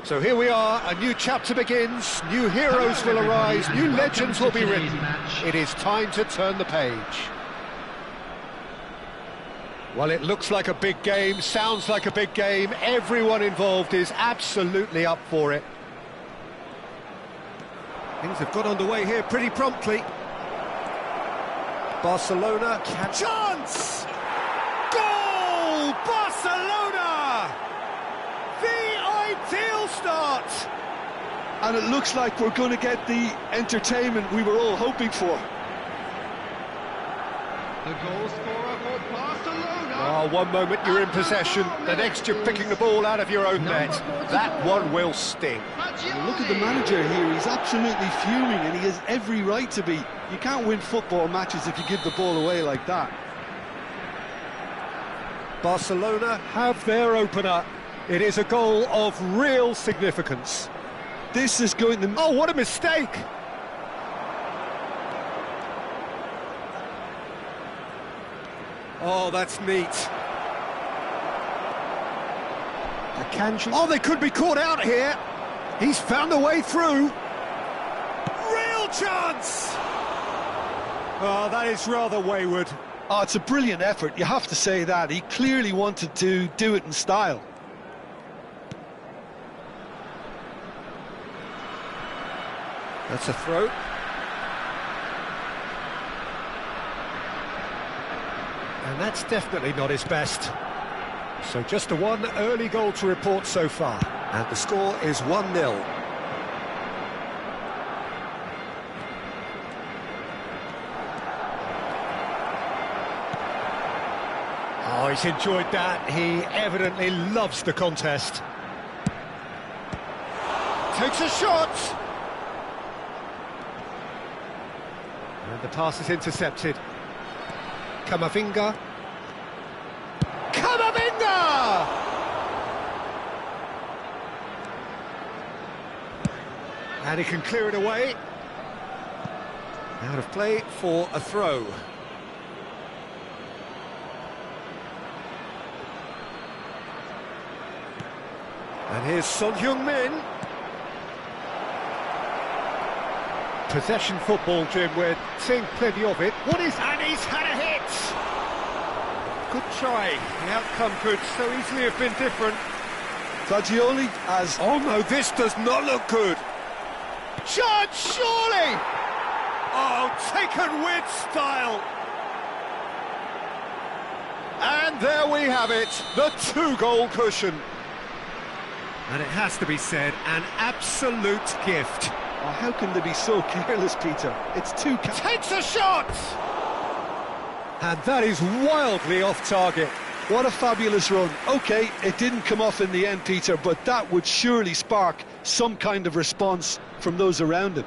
So here we are, a new chapter begins, new heroes will arise, new legends will be written. It is time to turn the page. Well, it looks like a big game, sounds like a big game, everyone involved is absolutely up for it. Things have got underway here pretty promptly. Barcelona, chance! Goal! Barcelona! The ideal start! And it looks like we're going to get the entertainment we were all hoping for. The goal scorer for Barcelona. Oh, one moment you're in possession, the next you're picking the ball out of your own net. That one will sting. Well, look at the manager here, he's absolutely fuming and he has every right to be. You can't win football matches if you give the ball away like that. Barcelona have their opener. It is a goal of real significance. This is going to... Oh, what a mistake! Oh, that's neat. Akanji. Oh, they could be caught out here. He's found a way through. Real chance! Oh, that is rather wayward. Oh, it's a brilliant effort, you have to say that. He clearly wanted to do it in style. That's a throw. And that's definitely not his best. So just a one early goal to report so far. And the score is 1-0. Oh, he's enjoyed that. He evidently loves the contest. Takes a shot! And the pass is intercepted. Camavinga. Camavinga! And he can clear it away. Out of play for a throw. And here's Son Heung-min. Possession football, Jim, we're seeing plenty of it. What is... And he's had a hit! Good try. The outcome could so easily have been different. Fagioli has... Oh no, this does not look good. Chance, surely! Oh, taken with style. And there we have it, the two-goal cushion. And it has to be said, an absolute gift. Oh, how can they be so careless, Peter? It's too... Takes a shot! And that is wildly off target. What a fabulous run. OK, it didn't come off in the end, Peter, but that would surely spark some kind of response from those around him.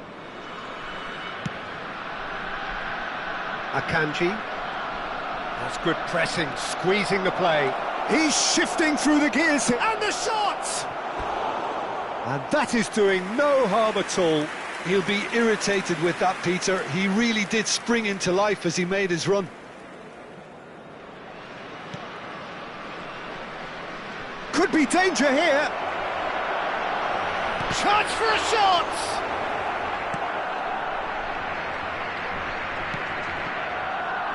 Akanji. That's good pressing, squeezing the play. He's shifting through the gears, and the shot! And that is doing no harm at all. He'll be irritated with that, Peter. He really did spring into life as he made his run. Could be danger here. Chance for a shot!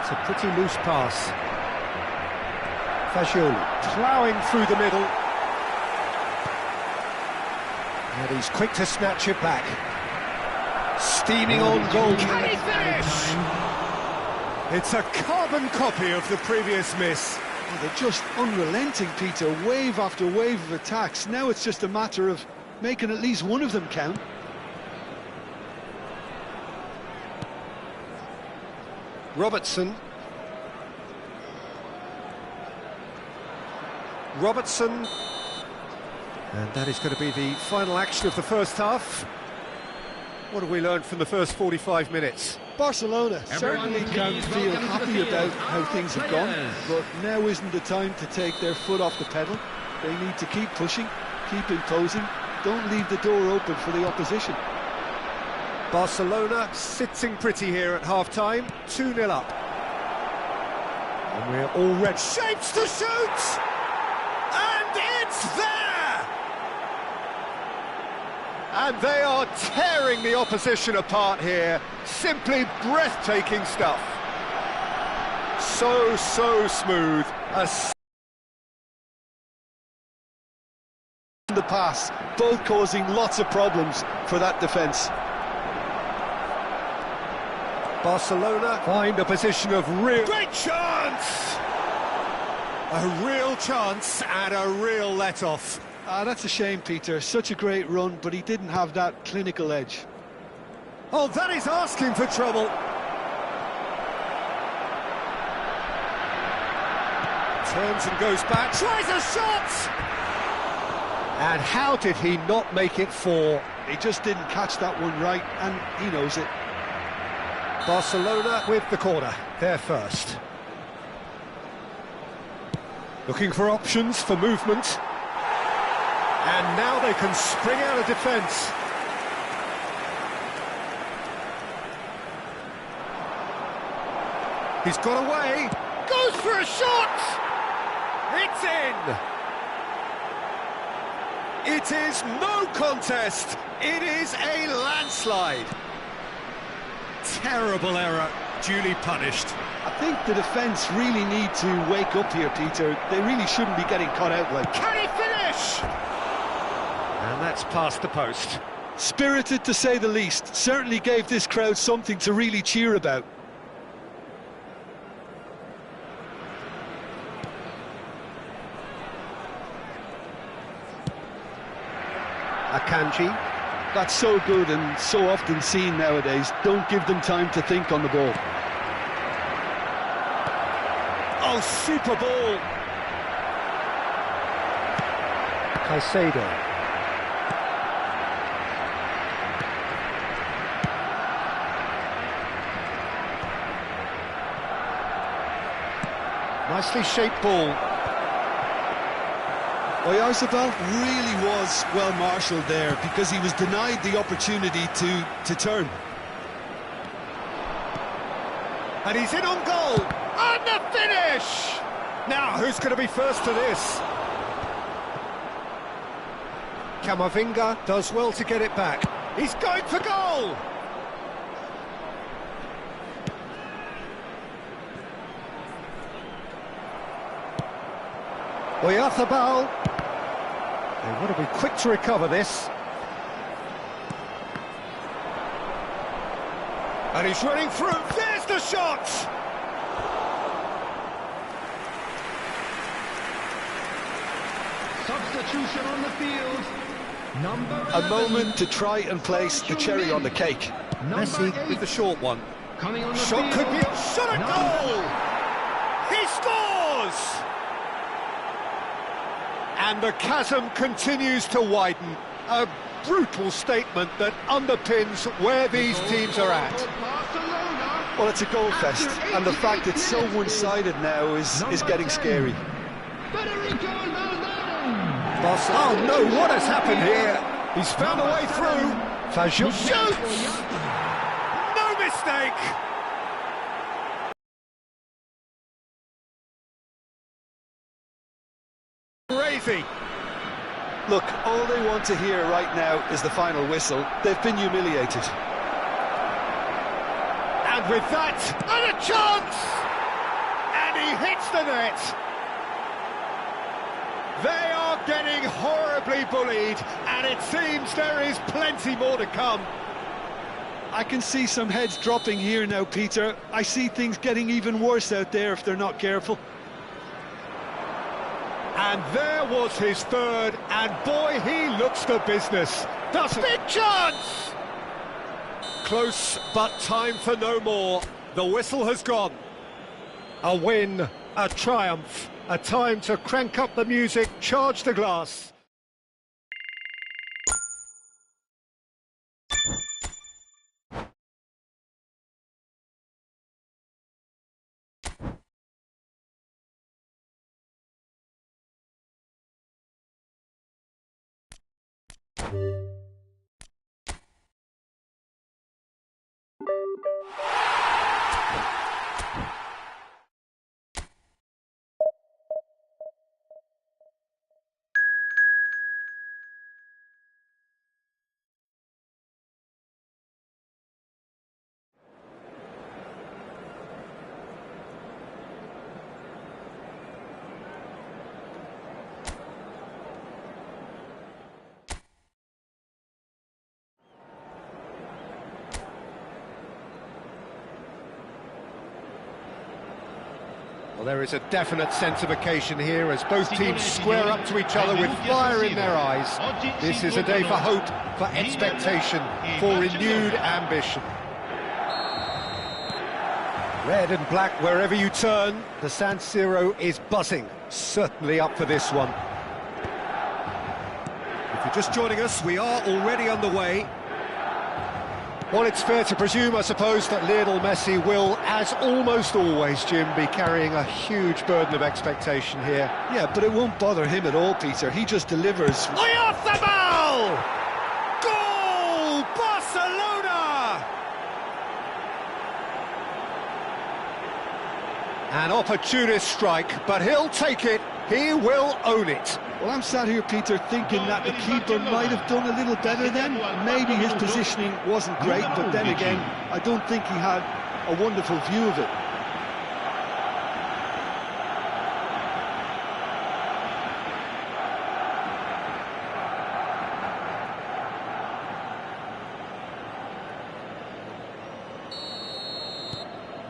It's a pretty loose pass. Fagioli ploughing through the middle. And he's quick to snatch it back. Steaming on goal. Can he finish? It's a carbon copy of the previous miss. Oh, they're just unrelenting, Peter. Wave after wave of attacks. Now it's just a matter of making at least one of them count. Robertson. And that is going to be the final action of the first half. What have we learned from the first 45 minutes? Barcelona certainly can feel happy about how things have gone, but now isn't the time to take their foot off the pedal. They need to keep pushing, keep imposing, don't leave the door open for the opposition. Barcelona sitting pretty here at half-time, 2-0 up. And we're already... Shapes to shoot! And it's there! And they are tearing the opposition apart here. Simply breathtaking stuff. So smooth. The pass, both causing lots of problems for that defence. Barcelona find a position of real... Great chance! A real chance and a real let-off. That's a shame, Peter. Such a great run, but he didn't have that clinical edge. Oh, that is asking for trouble. Turns and goes back, tries a shot! And how did he not make it four? He just didn't catch that one right, and he knows it. Barcelona with the corner, they're first. Looking for options for movement. And now they can spring out of defence. He's got away, goes for a shot! It's in! It is no contest, it is a landslide. Terrible error, duly punished. I think the defence really need to wake up here, Peter. They really shouldn't be getting caught out like... Can he finish? And that's past the post. Spirited, to say the least. Certainly gave this crowd something to really cheer about. Akanji. That's so good and so often seen nowadays. Don't give them time to think on the ball. Oh, super ball. Caicedo. Nicely shaped ball. Oyarzabal really was well marshalled there because he was denied the opportunity to turn. And he's in on goal. And the finish! Now, who's going to be first to this? Camavinga does well to get it back. He's going for goal! Oyarzabal. They want to be quick to recover this. And he's running through. There's the shot! Substitution on the field. A moment to try and place the cherry on the cake. Messi with the short one. Coming on the Shot field. could be a shot at goal! He scores! And the chasm continues to widen. A brutal statement that underpins where these teams are at. Well, it's a goal fest, and the fact it's so one-sided now is getting scary. Oh no, what has happened here? He's found a way through. Fajul shoots! No mistake! Crazy. Look, all they want to hear right now is the final whistle. They've been humiliated. And with that, and a chance! And he hits the net. They are getting horribly bullied, and it seems there is plenty more to come. I can see some heads dropping here now, Peter. I see things getting even worse out there if they're not careful. And there was his third, and boy, he looks the business. Does big chance! Close, but time for no more. The whistle has gone. A win, a triumph, a time to crank up the music, charge the glass. Well, there is a definite sense of occasion here as both teams square up to each other with fire in their eyes. This is a day for hope, for expectation, for renewed ambition. Red and black wherever you turn, the San Siro is buzzing. Certainly up for this one. If you're just joining us, we are already underway. Well, it's fair to presume, I suppose, that Lionel Messi will, as almost always, Jim, be carrying a huge burden of expectation here. Yeah, but it won't bother him at all, Peter. He just delivers. Oyarzabal! Goal! Barcelona! An opportunist strike, but he'll take it. He will own it. Well, I'm sat here, Peter, thinking that the keeper might have done a little better then. Maybe his positioning wasn't great, but then again, I don't think he had a wonderful view of it.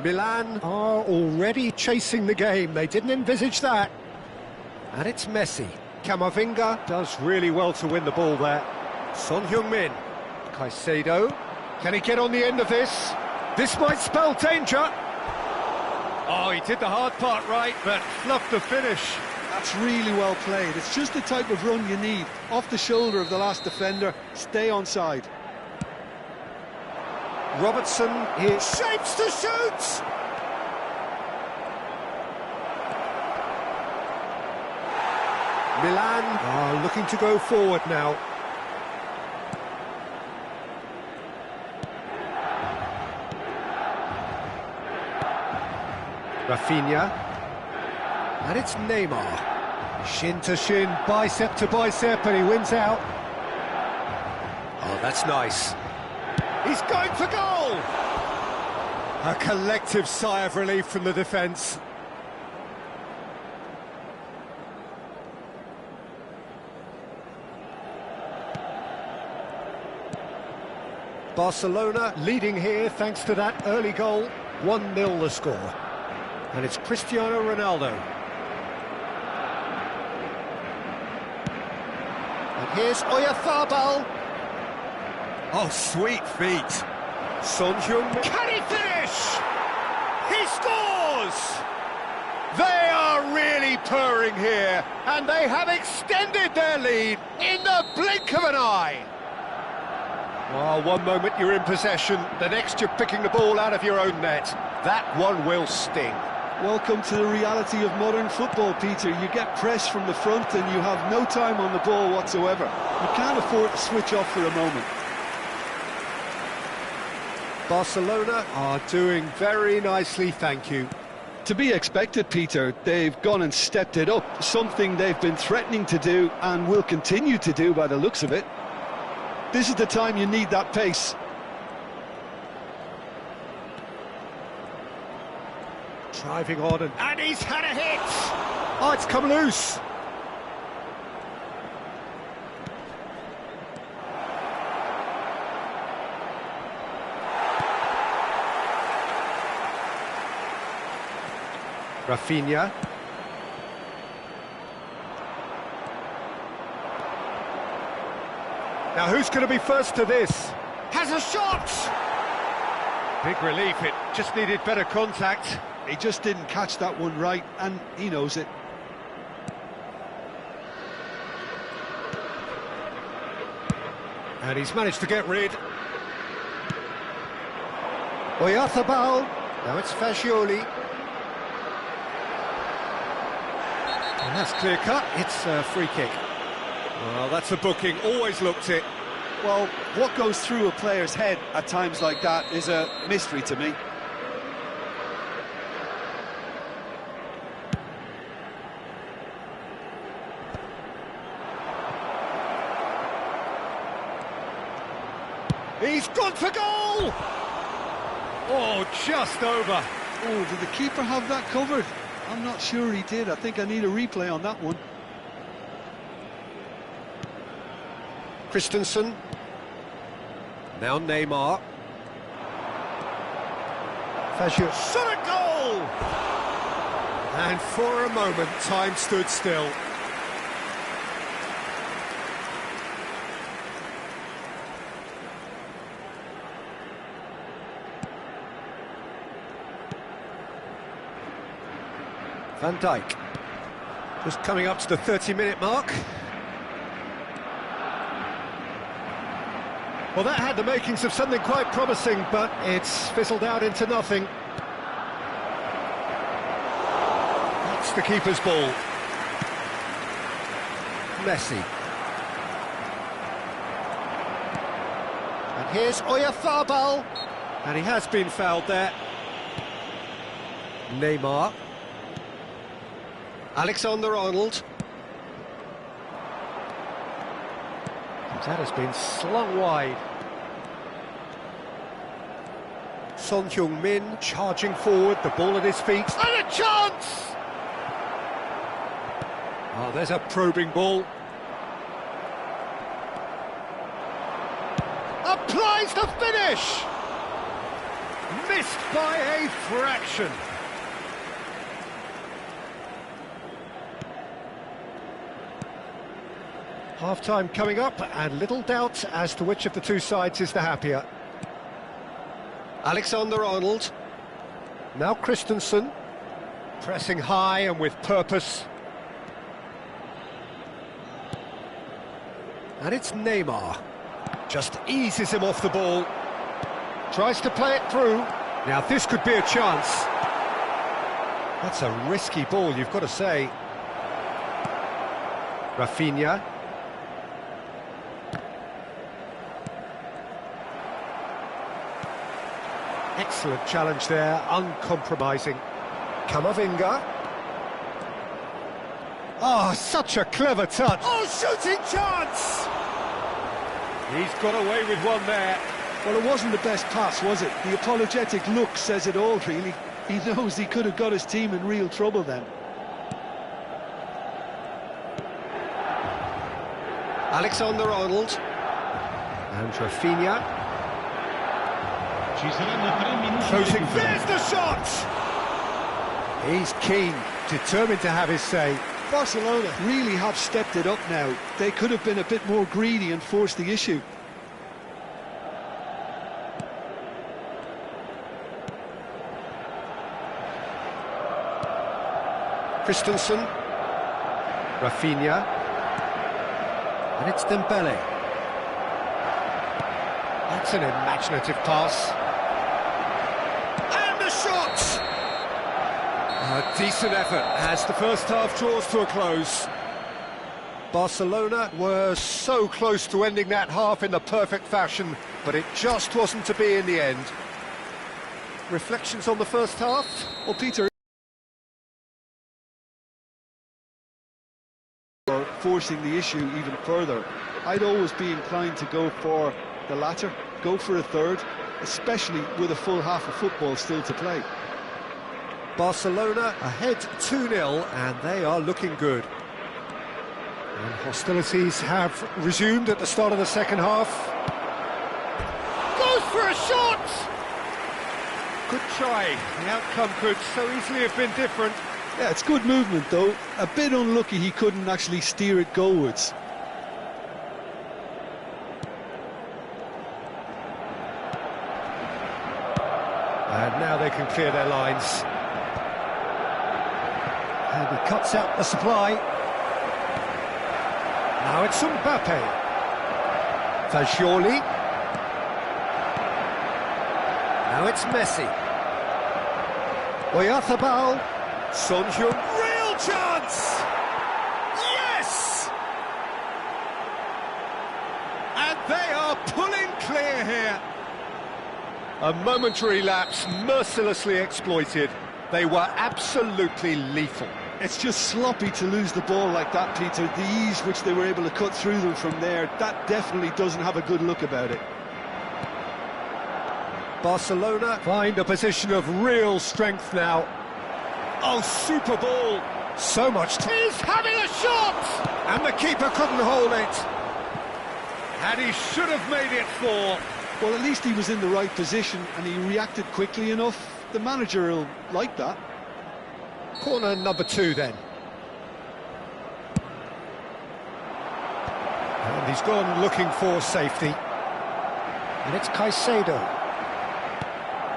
Milan are already chasing the game. They didn't envisage that. And it's Messi. Camavinga does really well to win the ball there. Son Heung-min. Caicedo. Can he get on the end of this? This might spell danger. Oh, he did the hard part right, but fluffed the finish. That's really well played. It's just the type of run you need. Off the shoulder of the last defender, stay onside. Robertson, he shapes to shoot! Milan are looking to go forward now. Rafinha. And it's Neymar. Shin to shin, bicep to bicep, and he wins out. Oh, that's nice. He's going for goal! A collective sigh of relief from the defence. Barcelona leading here thanks to that early goal. 1-0 the score. And it's Cristiano Ronaldo. And here's Oyarzabal. Oh, sweet feet. Son Heung-min. Can he finish? He scores! They are really purring here, and they have extended their lead in the blink of an eye. Well, one moment you're in possession, the next you're picking the ball out of your own net. That one will sting. Welcome to the reality of modern football, Peter. You get pressed from the front and you have no time on the ball whatsoever. You can't afford to switch off for a moment. Barcelona are doing very nicely, thank you. To be expected, Peter. They've gone and stepped it up, something they've been threatening to do and will continue to do by the looks of it. This is the time you need that pace. Driving on and he's had a hit! Oh, it's come loose! Rafinha. Now who's going to be first to this? Has a shot! Big relief, it just needed better contact. He just didn't catch that one right, and he knows it. And he's managed to get rid. Oyarzabal. Now it's Fagioli. And that's clear cut. It's a free kick. Well, that's a booking. Always looked it. Well, what goes through a player's head at times like that is a mystery to me. He's gone for goal! Oh, just over. Oh, did the keeper have that covered? I'm not sure he did. I think I need a replay on that one. Christensen. Now Neymar. Fagioli. Shot a goal! And for a moment, time stood still. Van Dijk. Just coming up to the 30-minute mark. Well, that had the makings of something quite promising, but it's fizzled out into nothing. That's the keeper's ball. Messi. And here's Oyarzabal. And he has been fouled there. Neymar. Alexander-Arnold. That has been slung wide. Son Heung-min charging forward, the ball at his feet. And a chance! Oh, there's a probing ball. Applies the finish! Missed by a fraction. Half-time coming up, and little doubt as to which of the two sides is the happier. Alexander-Arnold. Now Christensen. Pressing high and with purpose. And it's Neymar. Just eases him off the ball. Tries to play it through. Now this could be a chance. That's a risky ball, you've got to say. Rafinha. Excellent challenge there, uncompromising. Camavinga. Oh, such a clever touch. Oh, shooting chance! He's got away with one there. Well, it wasn't the best pass, was it? The apologetic look says it all, really. He knows he could have got his team in real trouble then. Alexander-Arnold. And Rafinha. Closing, there's the shot! He's keen, determined to have his say. Barcelona really have stepped it up now. They could have been a bit more greedy and forced the issue. Christensen. Rafinha. And it's Dembele. That's an imaginative pass. And the shot! A decent effort as the first half draws to a close. Barcelona were so close to ending that half in the perfect fashion, but it just wasn't to be in the end. Reflections on the first half? Well, Peter, forcing the issue even further, I'd always be inclined to go for the latter, go for a third, especially with a full half of football still to play. Barcelona ahead 2-0, and they are looking good. And hostilities have resumed at the start of the second half. Goes for a shot! Good try. The outcome could so easily have been different. Yeah, it's good movement though. A bit unlucky he couldn't actually steer it goalwards. And now they can clear their lines. And he cuts out the supply. Now it's Mbappe. Fagioli. Now it's Messi. Oyarzabal. Son Heung. Real chance! Yes! And they are pulling clear here. A momentary lapse, mercilessly exploited. They were absolutely lethal. It's just sloppy to lose the ball like that, Peter. The ease which they were able to cut through them from there, that definitely doesn't have a good look about it. Barcelona find a position of real strength now. Oh, super ball! So much. He's having a shot! And the keeper couldn't hold it. And he should have made it 4. Well, at least he was in the right position and he reacted quickly enough. The manager will like that. Corner number 2 then. And he's gone looking for safety. And it's Caicedo.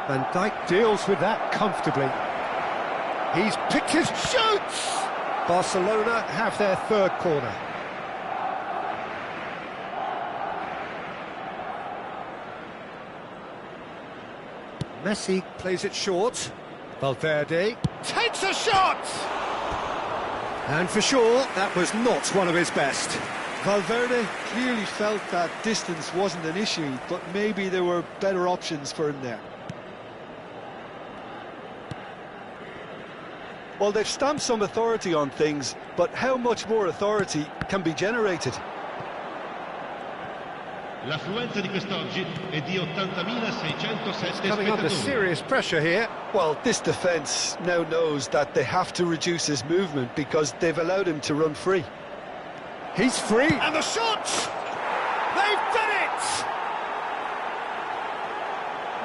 Van Dijk deals with that comfortably. He's picked his shoots! Barcelona have their 3rd corner. Messi plays it short. Valverde takes a shot! And for sure, that was not one of his best. Valverde clearly felt that distance wasn't an issue, but maybe there were better options for him there. Well, they've stamped some authority on things, but how much more authority can be generated? L'affluenza di quest'oggi è di 80.607 Coming under spettatori. serious pressure here. Well, this defence now knows that they have to reduce his movement because they've allowed him to run free. He's free. And the shot! They've done it!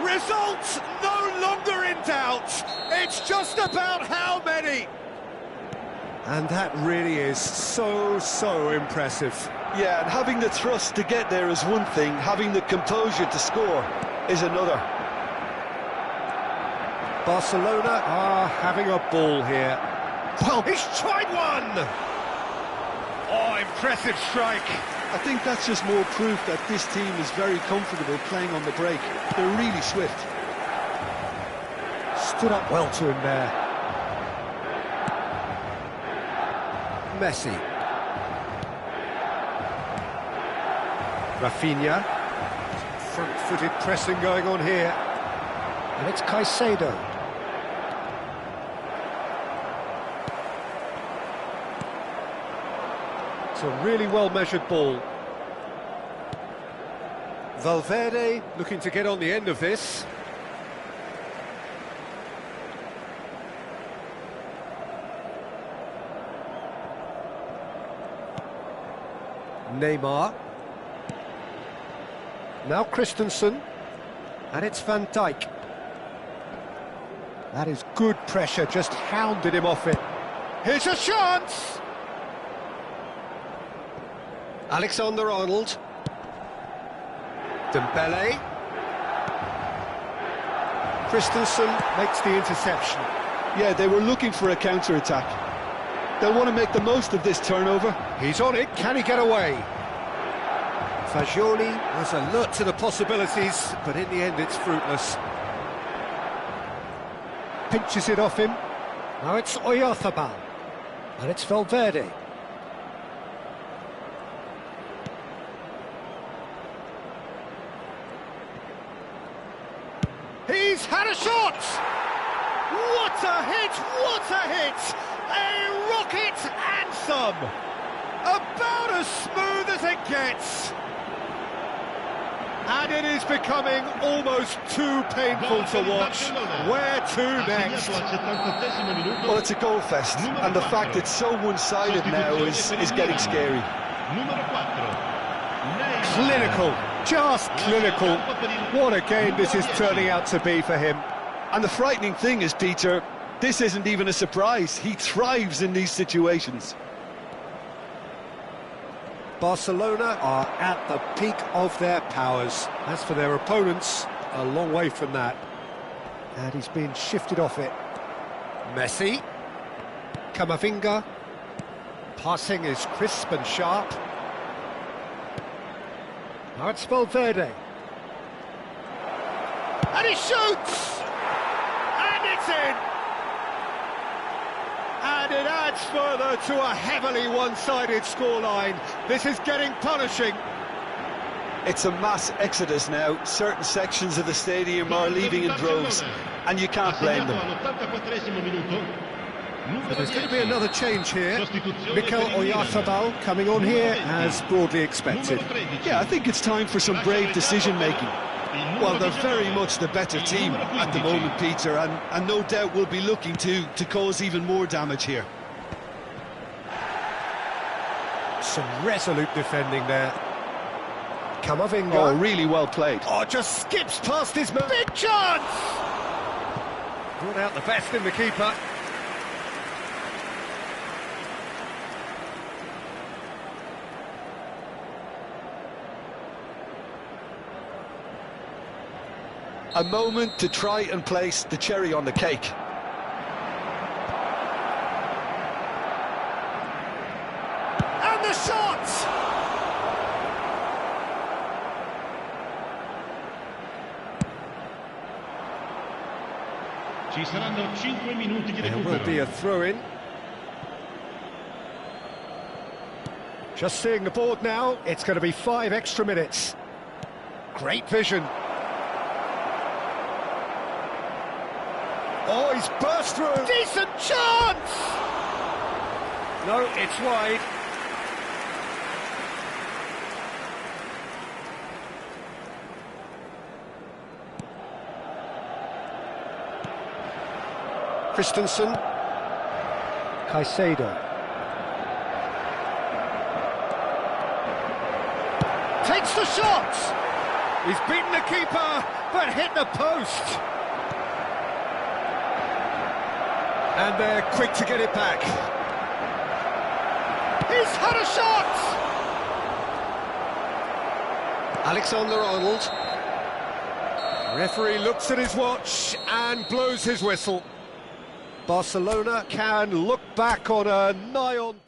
Results no longer in doubt. It's just about how many. And that really is so impressive. Yeah, and having the thrust to get there is one thing, having the composure to score is another. Barcelona are having a ball here. Well, he's tried one! Oh, impressive strike. I think that's just more proof that this team is very comfortable playing on the break. They're really swift. Stood up well to him there. Messi. Rafinha. Front-footed pressing going on here. And it's Caicedo. It's a really well-measured ball. Valverde looking to get on the end of this. Neymar. Now Christensen. And it's Van Dijk. That is good pressure, just hounded him off it. Here's a chance! Alexander-Arnold. Dembele. Christensen makes the interception. Yeah, they were looking for a counter-attack. They'll want to make the most of this turnover. He's on it, can he get away? Fagioli was alert to the possibilities, but in the end it's fruitless. Pinches it off him. Now it's Oyarzabal. And it's Valverde. He's had a shot! What a hit! What a hit! A rocket anthem! About as smooth as it gets! And it is becoming almost too painful to watch. Where to next? Well, it's a goal fest, and the fact it's so one-sided now is getting scary. Clinical, just clinical. What a game this is turning out to be for him. And the frightening thing is, Peter, this isn't even a surprise. He thrives in these situations. Barcelona are at the peak of their powers. As for their opponents, a long way from that. And he's been shifted off it. Messi. Camavinga. Passing is crisp and sharp. Now it's Valverde. And he shoots! And it's in! And it adds further to a heavily one-sided scoreline. This is getting punishing. It's a mass exodus now. Certain sections of the stadium are leaving in droves, and you can't blame them. But there's going to be another change here. Mikel Oyarzabal coming on here as broadly expected. Yeah, I think it's time for some brave decision-making. Well, they're very much the better team at the moment, Peter, and no doubt will be looking to cause even more damage here. Some resolute defending there. Camavinga. Oh, really well played. Oh, just skips past his man. Big chance! Brought out the best in the keeper. A moment to try and place the cherry on the cake. And the shot! Ci saranno 5 minuti di There will be recupero. a throw-in. Just seeing the board now, it's going to be 5 extra minutes. Great vision. Oh, he's burst through. Decent chance! No, it's wide. Christensen. Caicedo. Takes the shot! He's beaten the keeper, but hit the post. And they're quick to get it back. He's had a shot! Alexander-Arnold. Referee looks at his watch and blows his whistle. Barcelona can look back on a nigh-on...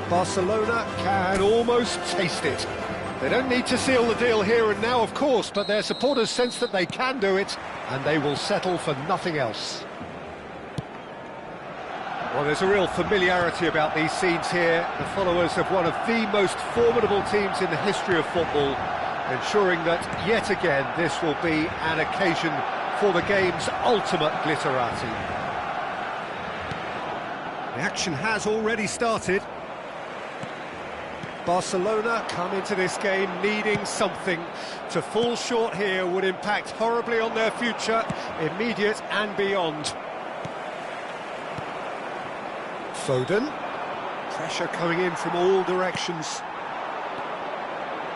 Barcelona can almost taste it. They don't need to seal the deal here and now, of course, but their supporters sense that they can do it, and they will settle for nothing else. Well, there's a real familiarity about these scenes here. The followers of one of the most formidable teams in the history of football, ensuring that, yet again, this will be an occasion for the game's ultimate glitterati. The action has already started. Barcelona come into this game needing something. To fall short here would impact horribly on their future, immediate and beyond. Foden. Pressure coming in from all directions.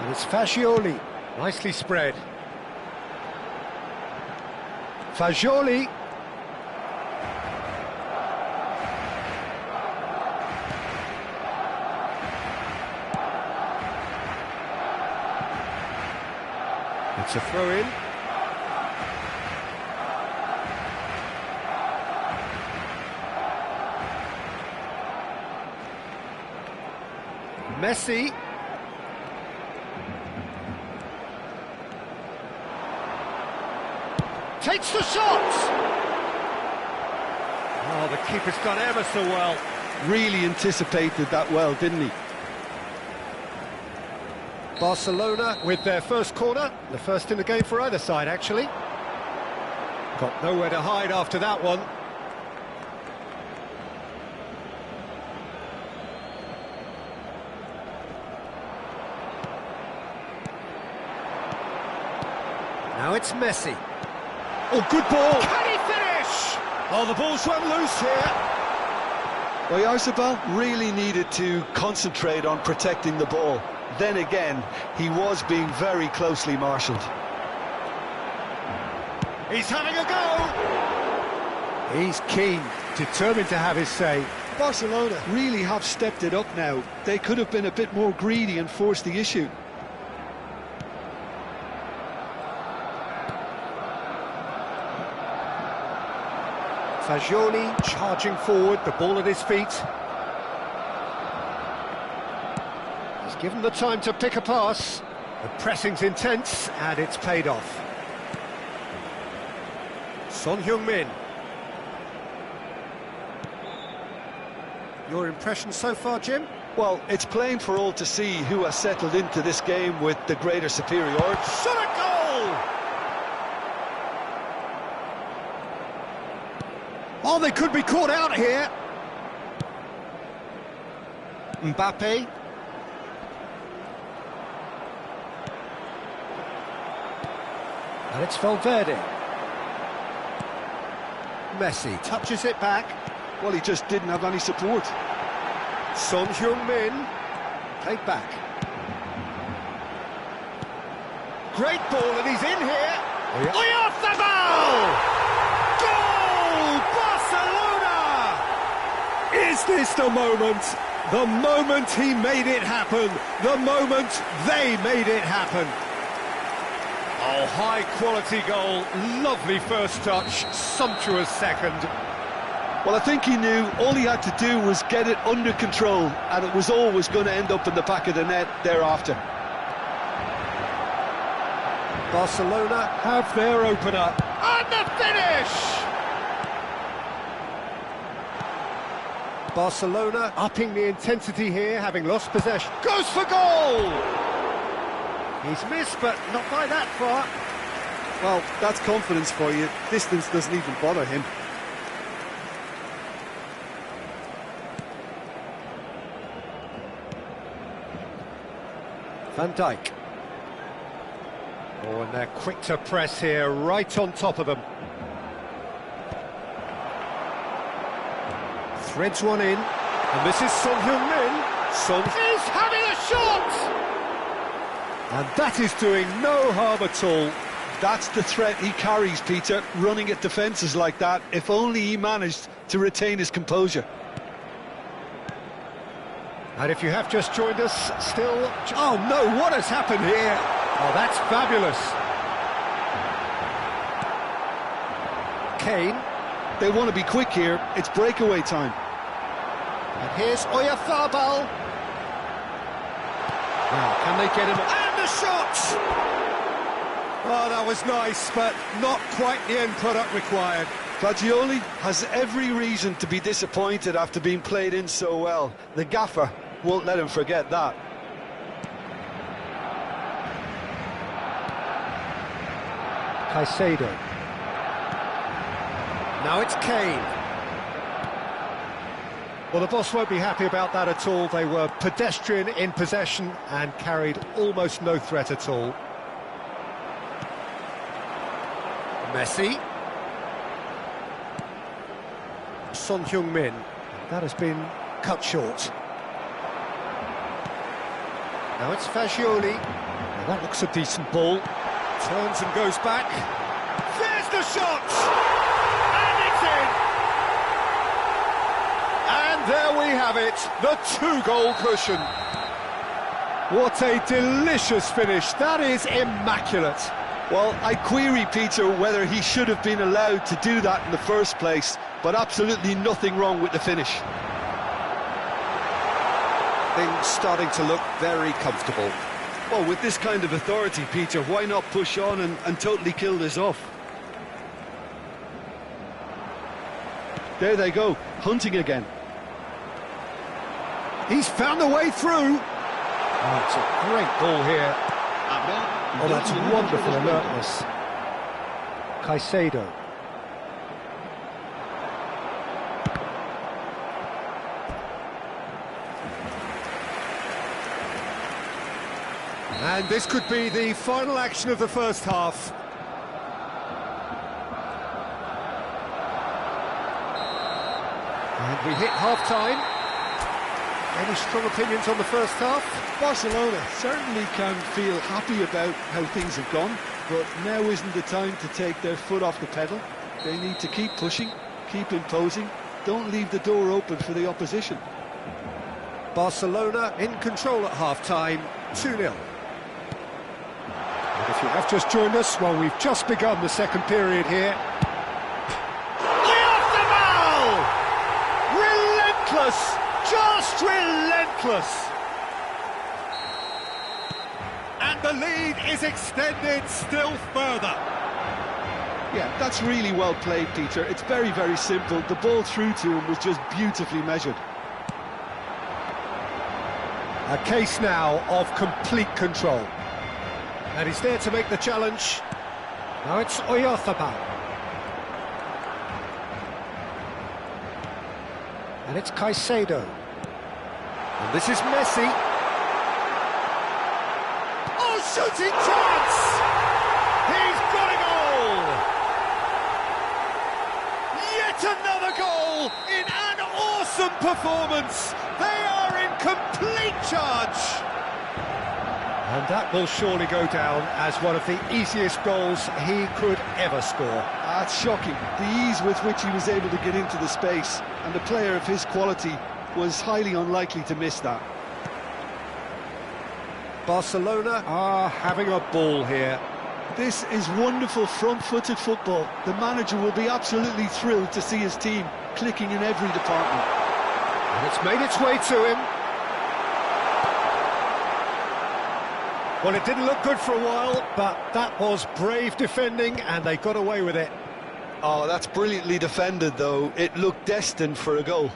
And it's Fagioli. Nicely spread. Fagioli. It's a throw-in. Messi. Takes the shot! Oh, the keeper's done ever so well. Really anticipated that well, didn't he? Barcelona with their first corner, the first in the game for either side, actually. Got nowhere to hide after that one. Now it's Messi. Oh, good ball. Can he finish? Oh, the ball's run loose here. Well, Oyarzabal really needed to concentrate on protecting the ball. Then again, he was being very closely marshalled. He's having a go. He's keen, determined to have his say. Barcelona really have stepped it up now. They could have been a bit more greedy and forced the issue. Fagioli charging forward, the ball at his feet. He's given the time to pick a pass. The pressing's intense, and it's paid off. Son Heung-min. Your impression so far, Jim? Well, it's plain for all to see who has settled into this game with the greater superiority. Shot a goal! Oh, they could be caught out here. Mbappe. And it's Valverde. Messi touches it back. Well, he just didn't have any support. Son Heung-min. Played back. Great ball, and he's in here. Oyarzabal! Goal! Barcelona! Is this the moment? The moment he made it happen. The moment they made it happen. Oh, high-quality goal. Lovely first touch. Sumptuous second. Well, I think he knew all he had to do was get it under control, and it was always going to end up in the back of the net thereafter. Barcelona have their opener. And the finish! Barcelona upping the intensity here, having lost possession. Goes for goal! He's missed, but not by that far. Well, that's confidence for you. Distance doesn't even bother him. Van Dijk. Oh, and they're quick to press here, right on top of them. Threads one in, and this is Son Heung-min. Son is having a shot! And that is doing no harm at all. That's the threat he carries, Peter, running at defences like that, if only he managed to retain his composure. And if you have just joined us, still... Oh no, what has happened here? Oh, that's fabulous. Kane. They want to be quick here, it's breakaway time. And here's Oyarzabal. Now, can they get him? And the shot! Oh, that was nice, but not quite the end product required. Fagioli has every reason to be disappointed after being played in so well. The gaffer won't let him forget that. Caicedo. Now it's Kane. Well, the boss won't be happy about that at all. They were pedestrian in possession and carried almost no threat at all. Messi. Son Heung-min. That has been cut short. Now it's Fagioli. Now that looks a decent ball. Turns and goes back. There's the shot! And it's in! And there we have it, the two-goal cushion. What a delicious finish. That is immaculate. Well, I query, Peter, whether he should have been allowed to do that in the first place, but absolutely nothing wrong with the finish. Things starting to look very comfortable. Well, with this kind of authority, Peter, why not push on and totally kill this off? There they go, hunting again. He's found a way through. Oh, it's a great ball here. Oh, that's wonderful alertness. Caicedo. And this could be the final action of the first half. And we hit half-time. Any strong opinions on the first half? Barcelona certainly can feel happy about how things have gone, but now isn't the time to take their foot off the pedal. They need to keep pushing, keep imposing, don't leave the door open for the opposition. Barcelona in control at half-time, 2-0. And if you have just joined us, well, we've just begun the second period here. Relentless! Just relentless! And the lead is extended still further. Yeah, that's really well played, Peter. It's very, very simple. The ball through to him was just beautifully measured. A case now of complete control. And he's there to make the challenge. Now it's Oyarzabal. And it's Caicedo. And this is Messi. Oh, shooting chance! He's got a goal! Yet another goal in an awesome performance! They are in complete charge! And that will surely go down as one of the easiest goals he could ever score. That's shocking. The ease with which he was able to get into the space, and a player of his quality was highly unlikely to miss that. Barcelona are having a ball here. This is wonderful front-footed football. The manager will be absolutely thrilled to see his team clicking in every department. And it's made its way to him. Well, it didn't look good for a while, but that was brave defending, and they got away with it. Oh, that's brilliantly defended, though. It looked destined for a goal.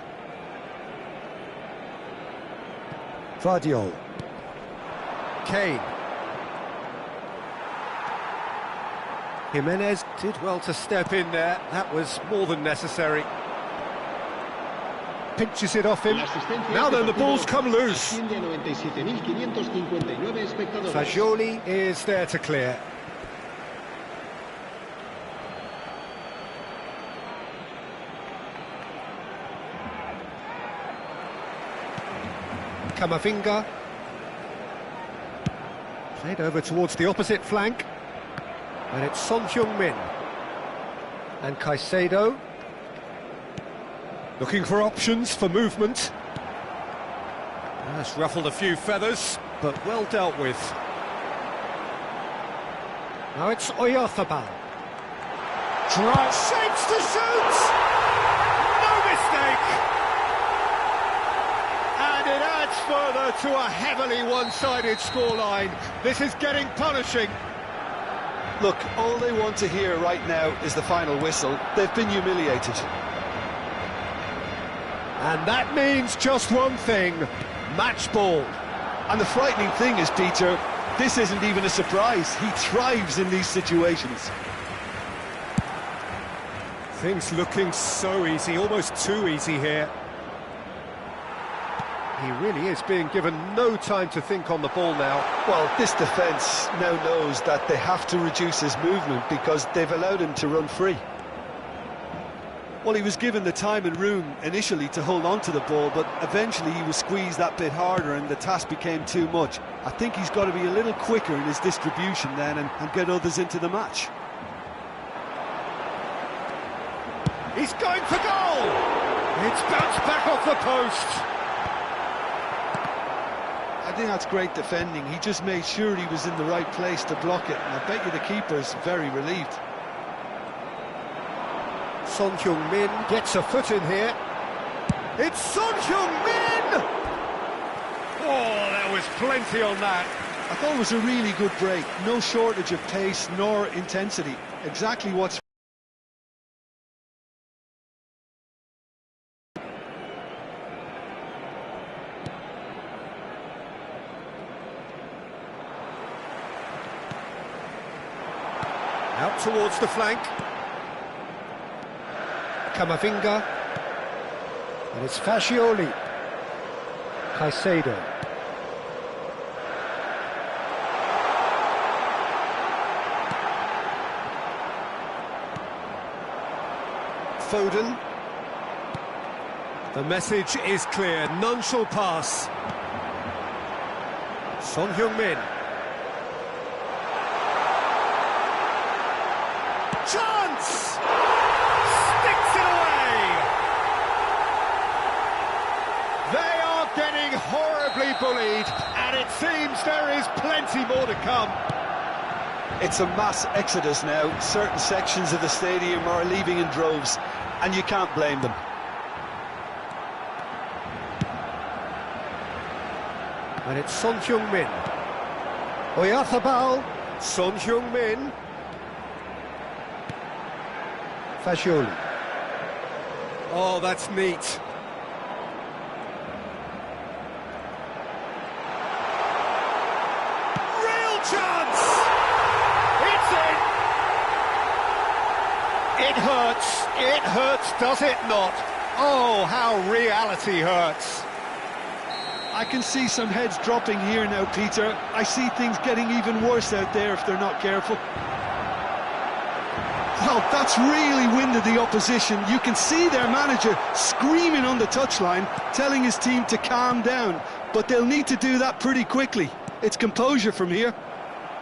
Vardiol. Kane. Jimenez did well to step in there. That was more than necessary. Pinches it off him. Now then, the ball's come loose. Fagioli is there to clear. Camavinga. Played over towards the opposite flank. And it's Son Heung-min. And Caicedo. Looking for options for movement. That's ruffled a few feathers, but well dealt with. Now it's Oyarzabal. Try shapes to shoot! No mistake! And it adds further to a heavily one-sided scoreline. This is getting punishing. Look, all they want to hear right now is the final whistle. They've been humiliated. And that means just one thing, match ball. And the frightening thing is, Peter, this isn't even a surprise. He thrives in these situations. Things looking so easy, almost too easy here. He really is being given no time to think on the ball now. Well, this defence now knows that they have to reduce his movement because they've allowed him to run free. Well, he was given the time and room initially to hold on to the ball, but eventually he was squeezed that bit harder and the task became too much. I think he's got to be a little quicker in his distribution then and get others into the match. He's going for goal! It's bounced back off the post. I think that's great defending. He just made sure he was in the right place to block it, and I bet you the keeper's very relieved. Son Heung-min gets a foot in here. It's Son Heung-min! Oh, there was plenty on that. I thought it was a really good break. No shortage of pace nor intensity. Exactly what's... Out towards the flank. Camavinga. And it's Fagioli. Caicedo. Foden. The message is clear, none shall pass. Son Heung-min. Chance! Sticks it away! They are getting horribly bullied, and it seems there is plenty more to come. It's a mass exodus now. Certain sections of the stadium are leaving in droves, and you can't blame them. And it's Son Heung-min. Oyarzabal. Son Heung-min. Fagioli. Oh, that's neat. Real chance! It's in! It hurts. It hurts, does it not? Oh, how reality hurts. I can see some heads dropping here now, Peter. I see things getting even worse out there if they're not careful. Well, that's really winded the opposition. You can see their manager screaming on the touchline, telling his team to calm down. But they'll need to do that pretty quickly. It's composure from here.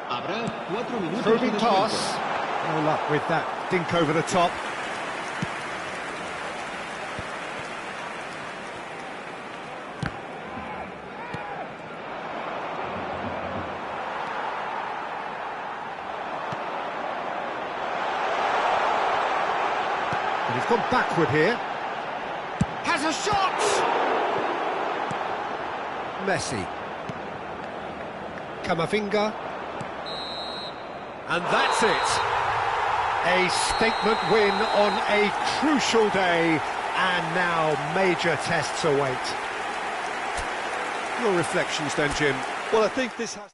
Probing pass. No luck with that dink over the top. And he's gone backward here. Has a shot! Messi. Camavinga. And that's it. A statement win on a crucial day, and now major tests await. Your reflections then, Jim? Well, I think this has...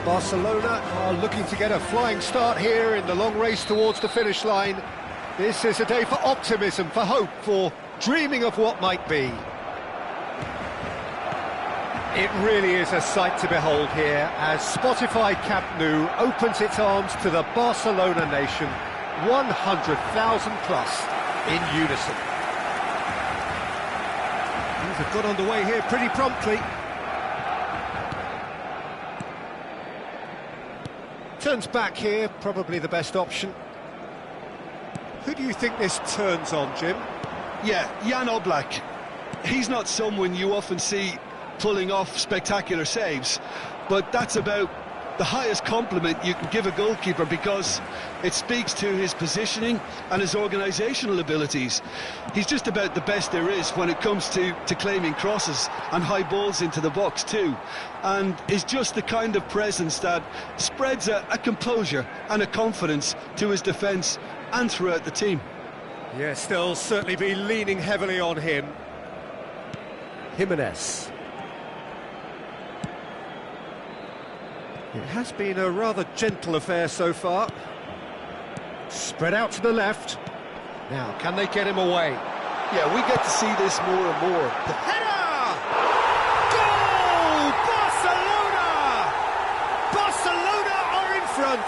Barcelona are looking to get a flying start here in the long race towards the finish line. This is a day for optimism, for hope, for dreaming of what might be. It really is a sight to behold here as Spotify Camp Nou opens its arms to the Barcelona nation, 100,000 plus in unison. Things have got underway here pretty promptly. Turns back here, probably the best option. Who do you think this turns on, Jim? Yeah, Jan Oblak. He's not someone you often see pulling off spectacular saves, but that's about the highest compliment you can give a goalkeeper because it speaks to his positioning and his organisational abilities. He's just about the best there is when it comes to claiming crosses and high balls into the box too, and is just the kind of presence that spreads a composure and a confidence to his defence and throughout the team. Yes, they'll certainly be leaning heavily on him. Jimenez. It has been a rather gentle affair so far. Spread out to the left. Now, can they get him away? Yeah, we get to see this more and more. Header! Goal! Barcelona! Barcelona are in front.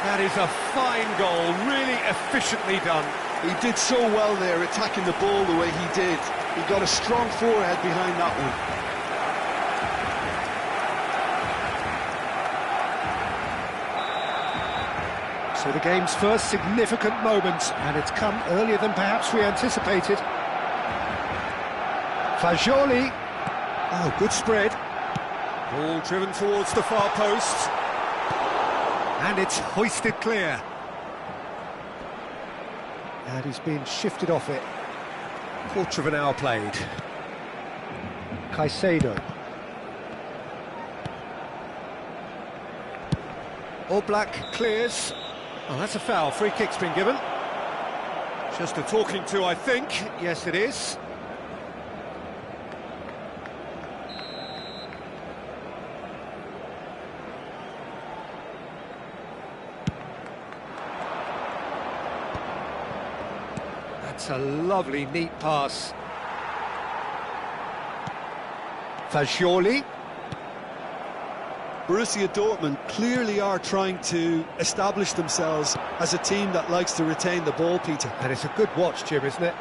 That is a fine goal, really efficiently done. He did so well there, attacking the ball the way he did. He got a strong forehead behind that one. So the game's first significant moment, and it's come earlier than perhaps we anticipated. Fagioli. Oh, good spread. Ball driven towards the far post. And it's hoisted clear. And he's been shifted off it. Quarter of an hour played. Caicedo. Oblak clears. Oh, that's a foul. Free kick's been given. Just a talking to, I think. Yes, it is. That's a lovely, neat pass. Fagioli. Borussia Dortmund clearly are trying to establish themselves as a team that likes to retain the ball, Peter. And it's a good watch, Jim, isn't it?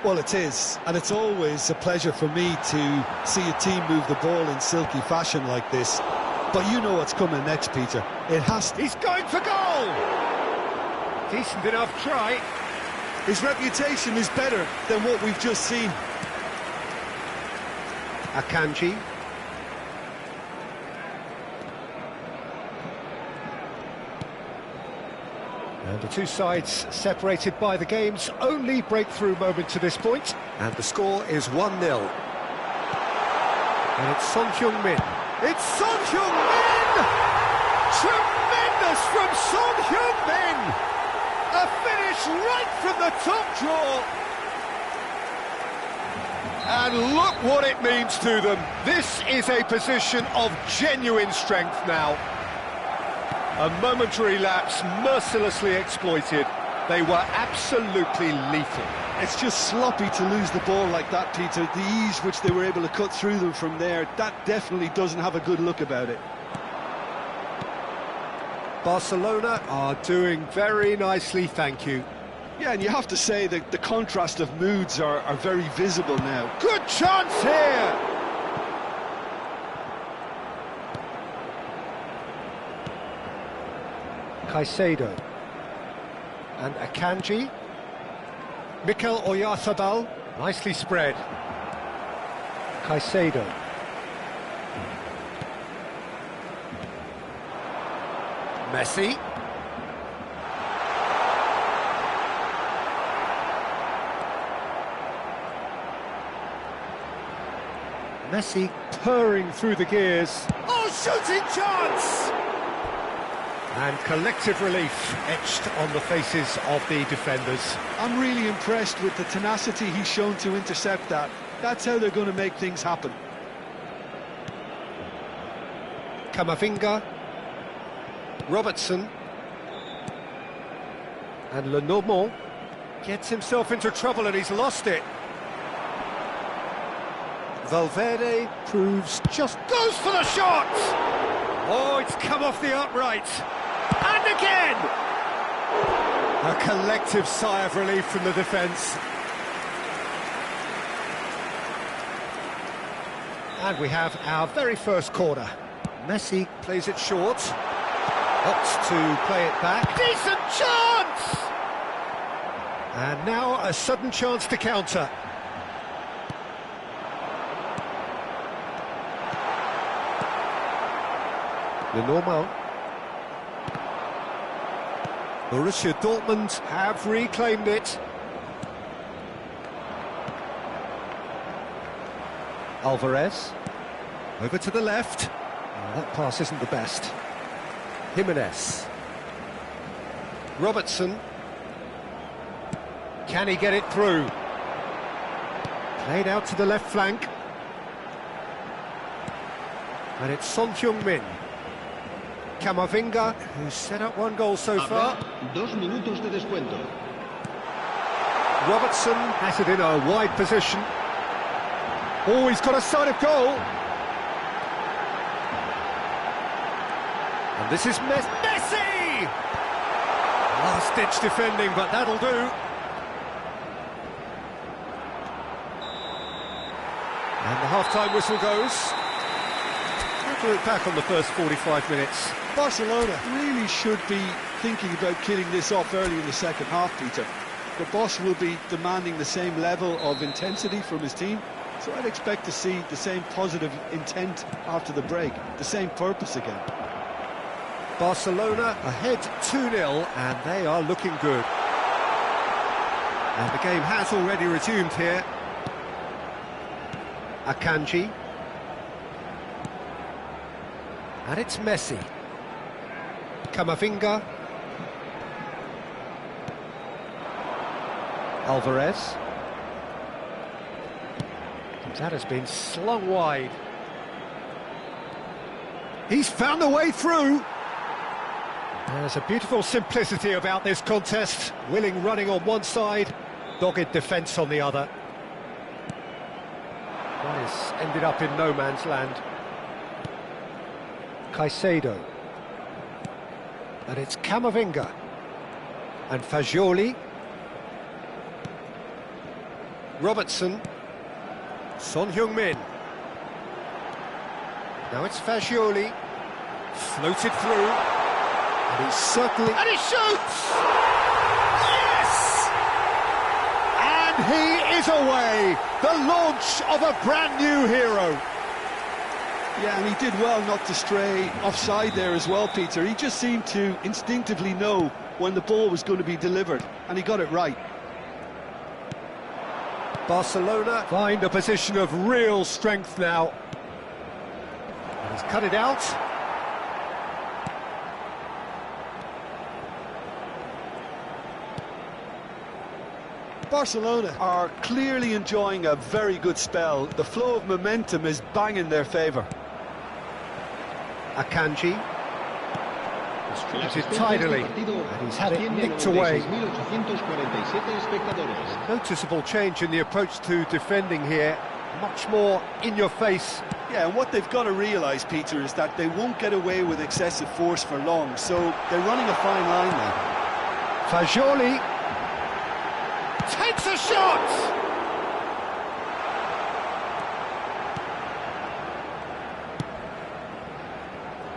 Well, it is, and it's always a pleasure for me to see a team move the ball in silky fashion like this. But you know what's coming next, Peter. It has to... He's going for goal! Decent enough try. His reputation is better than what we've just seen. Akanji. And the two sides separated by the game's only breakthrough moment to this point. And the score is 1-0. And it's Son Heung-min. It's Son Heung-min! Tremendous from Son Heung-min! A finish right from the top draw. And look what it means to them. This is a position of genuine strength now. A momentary lapse mercilessly exploited. They were absolutely lethal. It's just sloppy to lose the ball like that, Peter. The ease which they were able to cut through them from there, that definitely doesn't have a good look about it. Barcelona are doing very nicely, thank you. Yeah, and you have to say that the contrast of moods are very visible now. Good chance here! Caicedo. And Akanji. Mikel Oyarzabal, nicely spread. Caicedo. Messi. Messi purring through the gears. Oh, shooting chance! And collective relief etched on the faces of the defenders. I'm really impressed with the tenacity he's shown to intercept that. That's how they're going to make things happen. Camavinga. Robertson. And Lenormand gets himself into trouble and he's lost it. Valverde proves just goes for the shot! Oh, it's come off the upright. And again! A collective sigh of relief from the defence. And we have our very first corner. Messi plays it short. Opts to play it back. Decent chance! And now a sudden chance to counter. Lenormand. Borussia Dortmund have reclaimed it. Alvarez. Over to the left. Oh, that pass isn't the best. Jimenez. Robertson. Can he get it through? Played out to the left flank. And it's Son Heung-min. Camavinga, who's set up one goal so far. 2 minutos de descuento. Robertson has it in a wide position. Oh, he's got a sight of goal. And this is Messi! Last-ditch defending, but that'll do. And the half-time whistle goes. How to look back on the first 45 minutes? Barcelona really should be thinking about killing this off early in the second half, Peter. The boss will be demanding the same level of intensity from his team, so I'd expect to see the same positive intent after the break, the same purpose again. Barcelona ahead 2-0, and they are looking good. And the game has already resumed here. Akanji. And it's Messi. Camavinga. Alvarez. That has been slung wide. He's found a way through. There's a beautiful simplicity about this contest. Willing running on one side, dogged defence on the other. One has ended up in no man's land. Caicedo. And it's Camavinga. And Fagioli. Robertson. Son Heung-min. Now it's Fagioli. Floated through. And he's certainly... And he shoots! Yes! And he is away! The launch of a brand new hero. Yeah, and he did well not to stray offside there as well, Peter. He just seemed to instinctively know when the ball was going to be delivered, and he got it right. Barcelona find a position of real strength now. And he's cut it out. Barcelona are clearly enjoying a very good spell. The flow of momentum is bang in their favour. Akanji. Distributed tidily, and he's had it nicked away. Noticeable change in the approach to defending here. Much more in your face. Yeah, and what they've got to realise, Peter, is that they won't get away with excessive force for long, so they're running a fine line now. Fagioli takes a shot!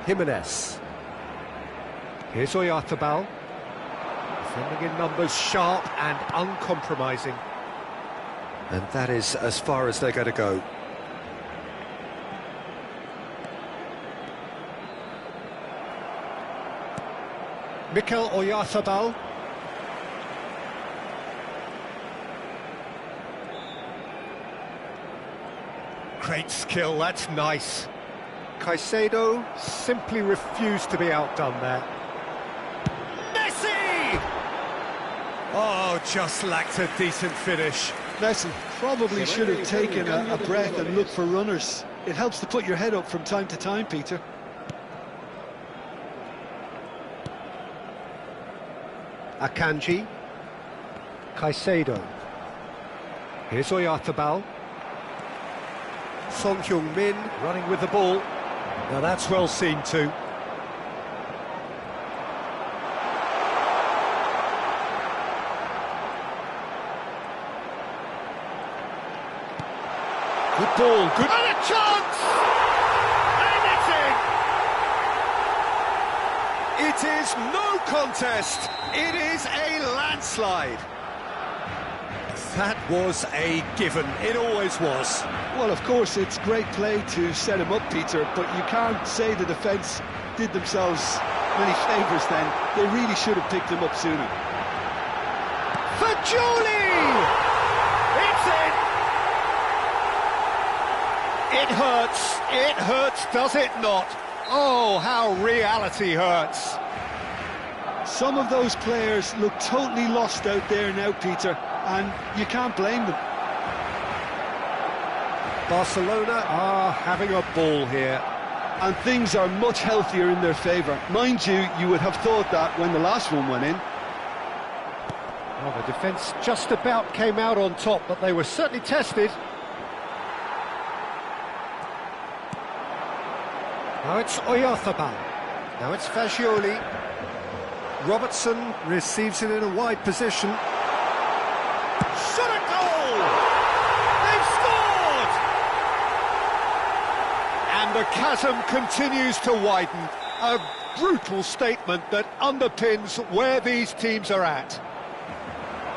Jimenez. Here's Oyarzabal. Defending in numbers, sharp and uncompromising. And that is as far as they're going to go. Mikel Oyarzabal. Great skill, that's nice. Caicedo simply refused to be outdone there. Messi! Oh, just lacked a decent finish. Messi probably should have taken a breath and looked for runners. It helps to put your head up from time to time, Peter. Akanji. Caicedo. Here's Oyarzabal. Son Heung-min running with the ball. Now that's well seen too. Good ball, good... And a chance! And it's in! It is no contest. It is a landslide. That was a given. It always was. Well, of course, it's great play to set him up, Peter, but you can't say the defence did themselves many favours then. They really should have picked him up sooner. For Julie! It's in! It hurts, does it not? Oh, how reality hurts. Some of those players look totally lost out there now, Peter, and you can't blame them. Barcelona are having a ball here. And things are much healthier in their favour. Mind you, you would have thought that when the last one went in. Well, the defence just about came out on top, but they were certainly tested. Now it's Oyarzabal. Now it's Fagioli. Robertson receives it in a wide position. Shot a goal! They've scored! And the chasm continues to widen. A brutal statement that underpins where these teams are at.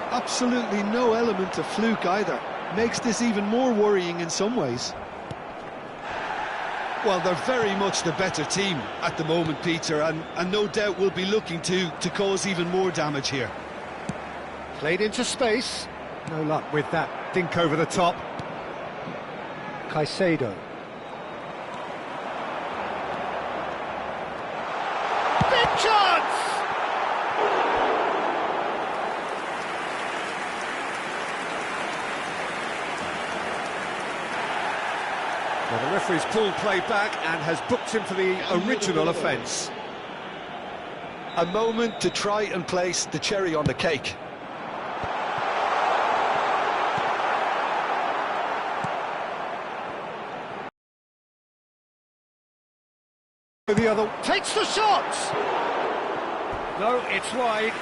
Absolutely no element of fluke either. Makes this even more worrying in some ways. Well, they're very much the better team at the moment, Peter, and no doubt will be looking to cause even more damage here. Played into space. No luck with that dink over the top. Caicedo. Big chance! Well, the referee's pulled play back and has booked him for the original offence. A moment to try and place the cherry on the cake. The other takes the shot! No, it's wide.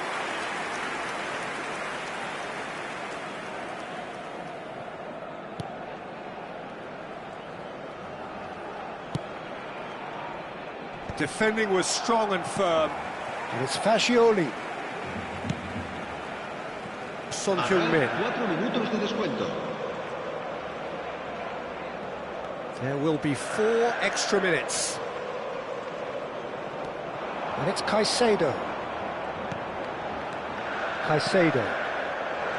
Defending was strong and firm. And it's Fagioli. Son Heung-min. 4 minutos de descuento. There will be 4 extra minutes. And it's Caicedo. Caicedo.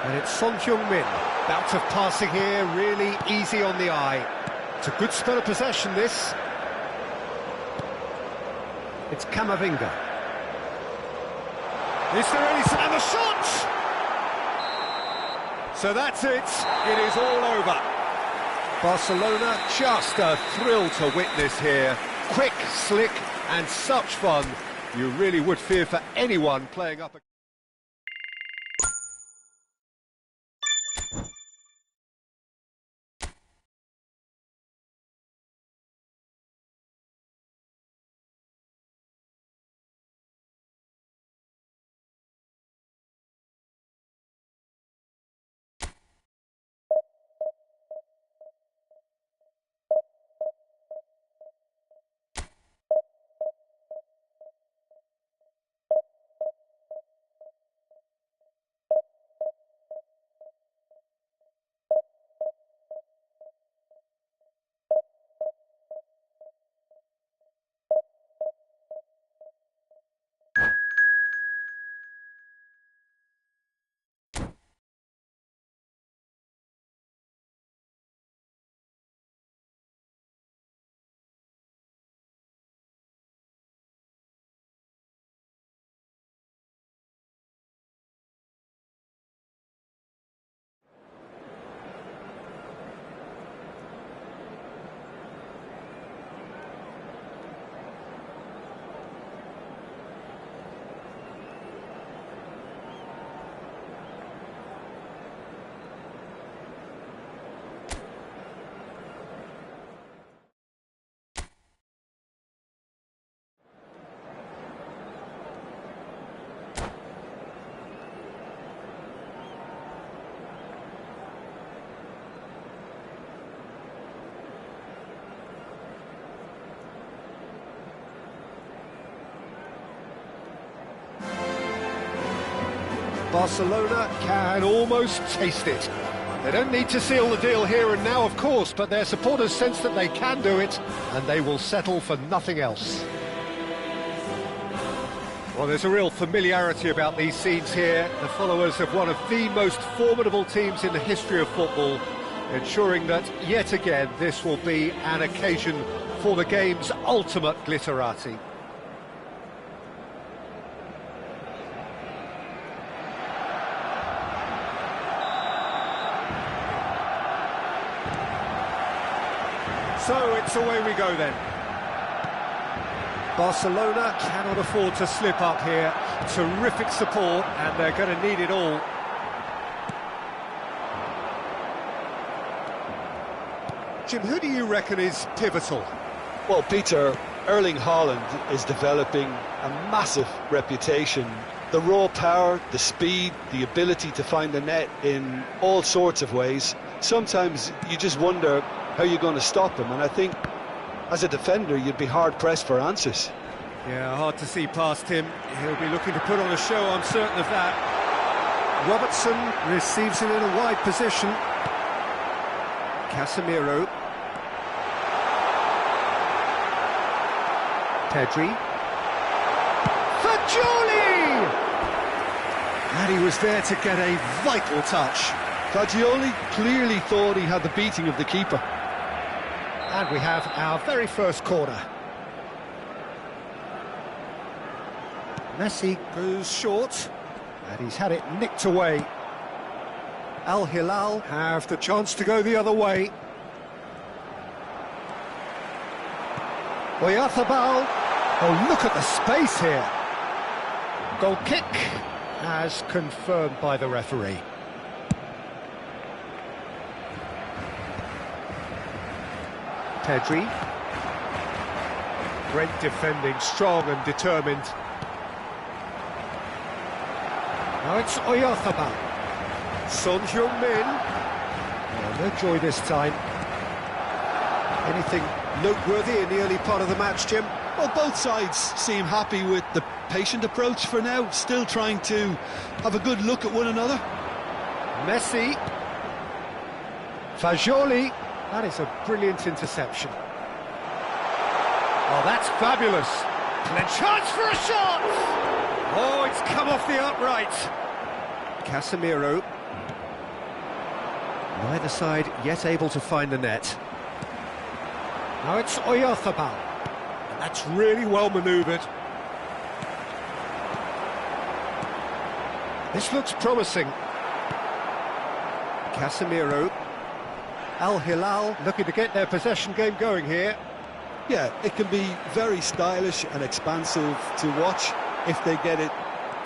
And it's Son Heung-min. Bout of passing here, really easy on the eye. It's a good spell of possession, this. It's Camavinga. Is there any... And the shot! So that's it. It is all over. Barcelona, just a thrill to witness here. Quick, slick, and such fun. You really would fear for anyone playing up... Barcelona can almost taste it. They don't need to seal the deal here and now, of course, but their supporters sense that they can do it, and they will settle for nothing else. Well, there's a real familiarity about these scenes here. The followers of one of the most formidable teams in the history of football, ensuring that, yet again, this will be an occasion for the game's ultimate glitterati. So it's away we go then. Barcelona cannot afford to slip up here. Terrific support, and they're going to need it all. Jim, who do you reckon is pivotal? Well, Peter, Erling Haaland is developing a massive reputation. The raw power, the speed, the ability to find the net in all sorts of ways. Sometimes you just wonder how you're going to stop him, and I think as a defender you'd be hard-pressed for answers. Yeah, hard to see past him. He'll be looking to put on a show, I'm certain of that. Robertson receives him in a wide position. Casemiro. Pedri. Fagioli! And he was there to get a vital touch. Fagioli clearly thought he had the beating of the keeper. And we have our very first corner. Messi goes short, and he's had it nicked away. Al Hilal have the chance to go the other way. Oyarzabal. Oh, look at the space here. Goal kick, as confirmed by the referee. Pedri. Great defending, strong and determined. Now it's Oyarzabal. Son Heung-min. Oh, no joy this time. Anything noteworthy in the early part of the match, Jim? Well, both sides seem happy with the patient approach for now, still trying to have a good look at one another. Messi. Fagioli. That is a brilliant interception. Oh, that's fabulous. And a chance for a shot! Oh, it's come off the upright. Casemiro. Neither side yet able to find the net. Now it's Oyarzabal. And that's really well manoeuvred. This looks promising. Casemiro. Al Hilal looking to get their possession game going here. Yeah, it can be very stylish and expansive to watch if they get it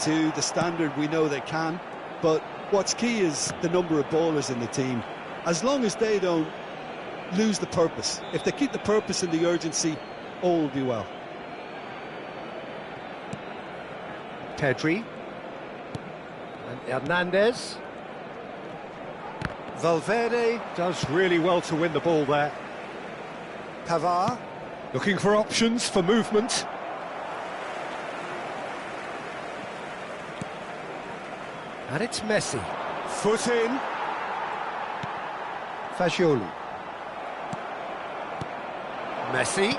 to the standard we know they can. But what's key is the number of ballers in the team. As long as they don't lose the purpose, if they keep the purpose and the urgency, all will be well. Pedri. And Hernandez. Valverde does really well to win the ball there. Pavard looking for options for movement. And it's Messi. Foot in. Fagioli. Messi.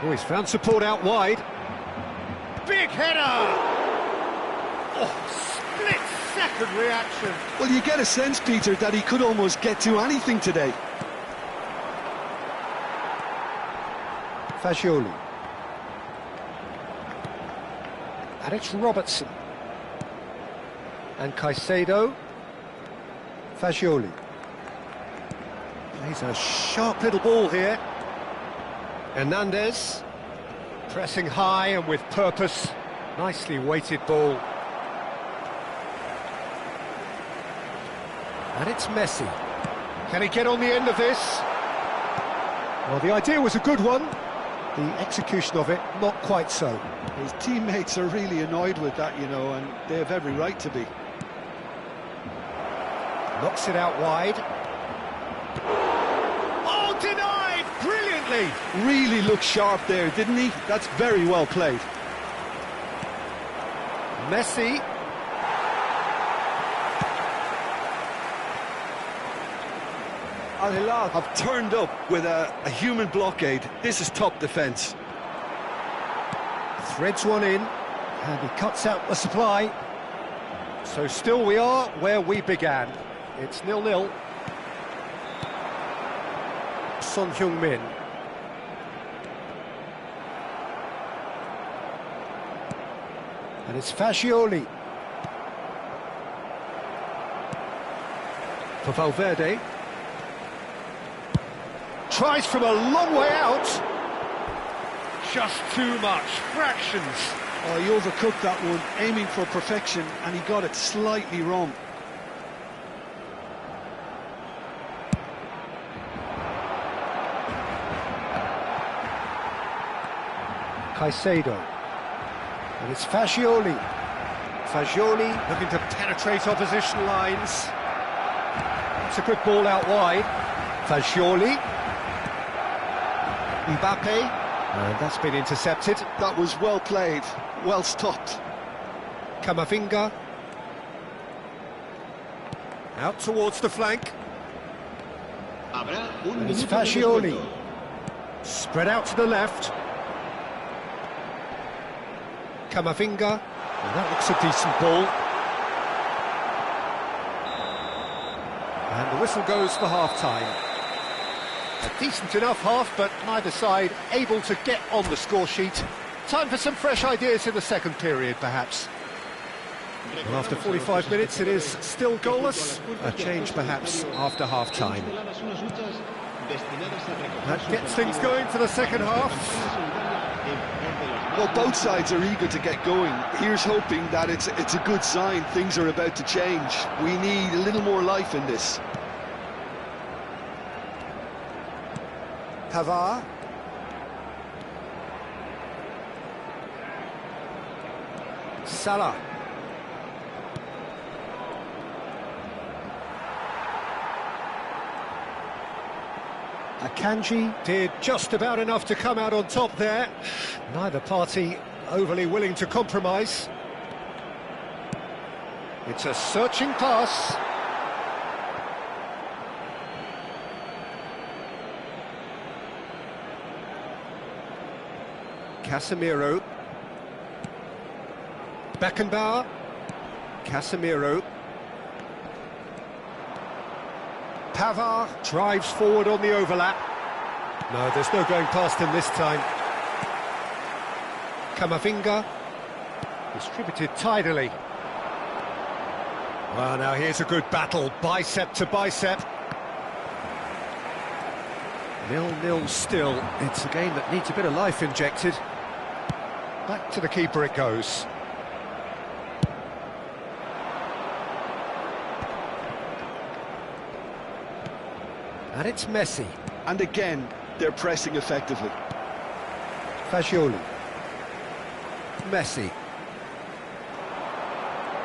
Oh, he's found support out wide. Big header! Oh, split-second reaction. Well, you get a sense, Peter, that he could almost get to anything today. Fagioli. And it's Robertson. And Caicedo. Fagioli. He's a sharp little ball here. Hernandez. Pressing high and with purpose. Nicely weighted ball. And it's Messi. Can he get on the end of this? Well, the idea was a good one. The execution of it, not quite so. His teammates are really annoyed with that, you know, and they have every right to be. Knocks it out wide. Oh, denied! Brilliantly! Really looked sharp there, didn't he? That's very well played. Messi. Al Hilal have turned up with a human blockade. This is top defence. Threads one in, and he cuts out the supply. So still we are where we began. It's 0-0. Son Heung-min. And it's Fascioli. For Valverde. Tries from a long way out. Just too much. Fractions. Oh, he overcooked that one, aiming for perfection, and he got it slightly wrong. Caicedo. And it's Fascioli. Fascioli looking to penetrate opposition lines. It's a good ball out wide. Fascioli. Mbappe. And that's been intercepted. That was well played, well stopped. Camavinga. Out towards the flank. And it's Fascioli. Spread out to the left. Camavinga. And that looks a decent ball. And the whistle goes for half-time. A decent enough half, but neither side able to get on the score sheet. Time for some fresh ideas in the second period, perhaps. Well, after 45 minutes, it is still goalless. A change, perhaps, after half-time. That gets things going for the second half. Well, both sides are eager to get going. Here's hoping that it's a good sign. Things are about to change. We need a little more life in this. Pavard. Salah. Akanji did just about enough to come out on top there. Neither party overly willing to compromise. It's a searching pass. Casemiro. Beckenbauer. Casemiro. Pavard drives forward on the overlap. No, there's no going past him this time. Camavinga. Distributed tidily. Well, now here's a good battle, bicep to bicep. 0-0 still. It's a game that needs a bit of life injected. Back to the keeper it goes. And it's Messi. And again, they're pressing effectively. Fascioli. Messi.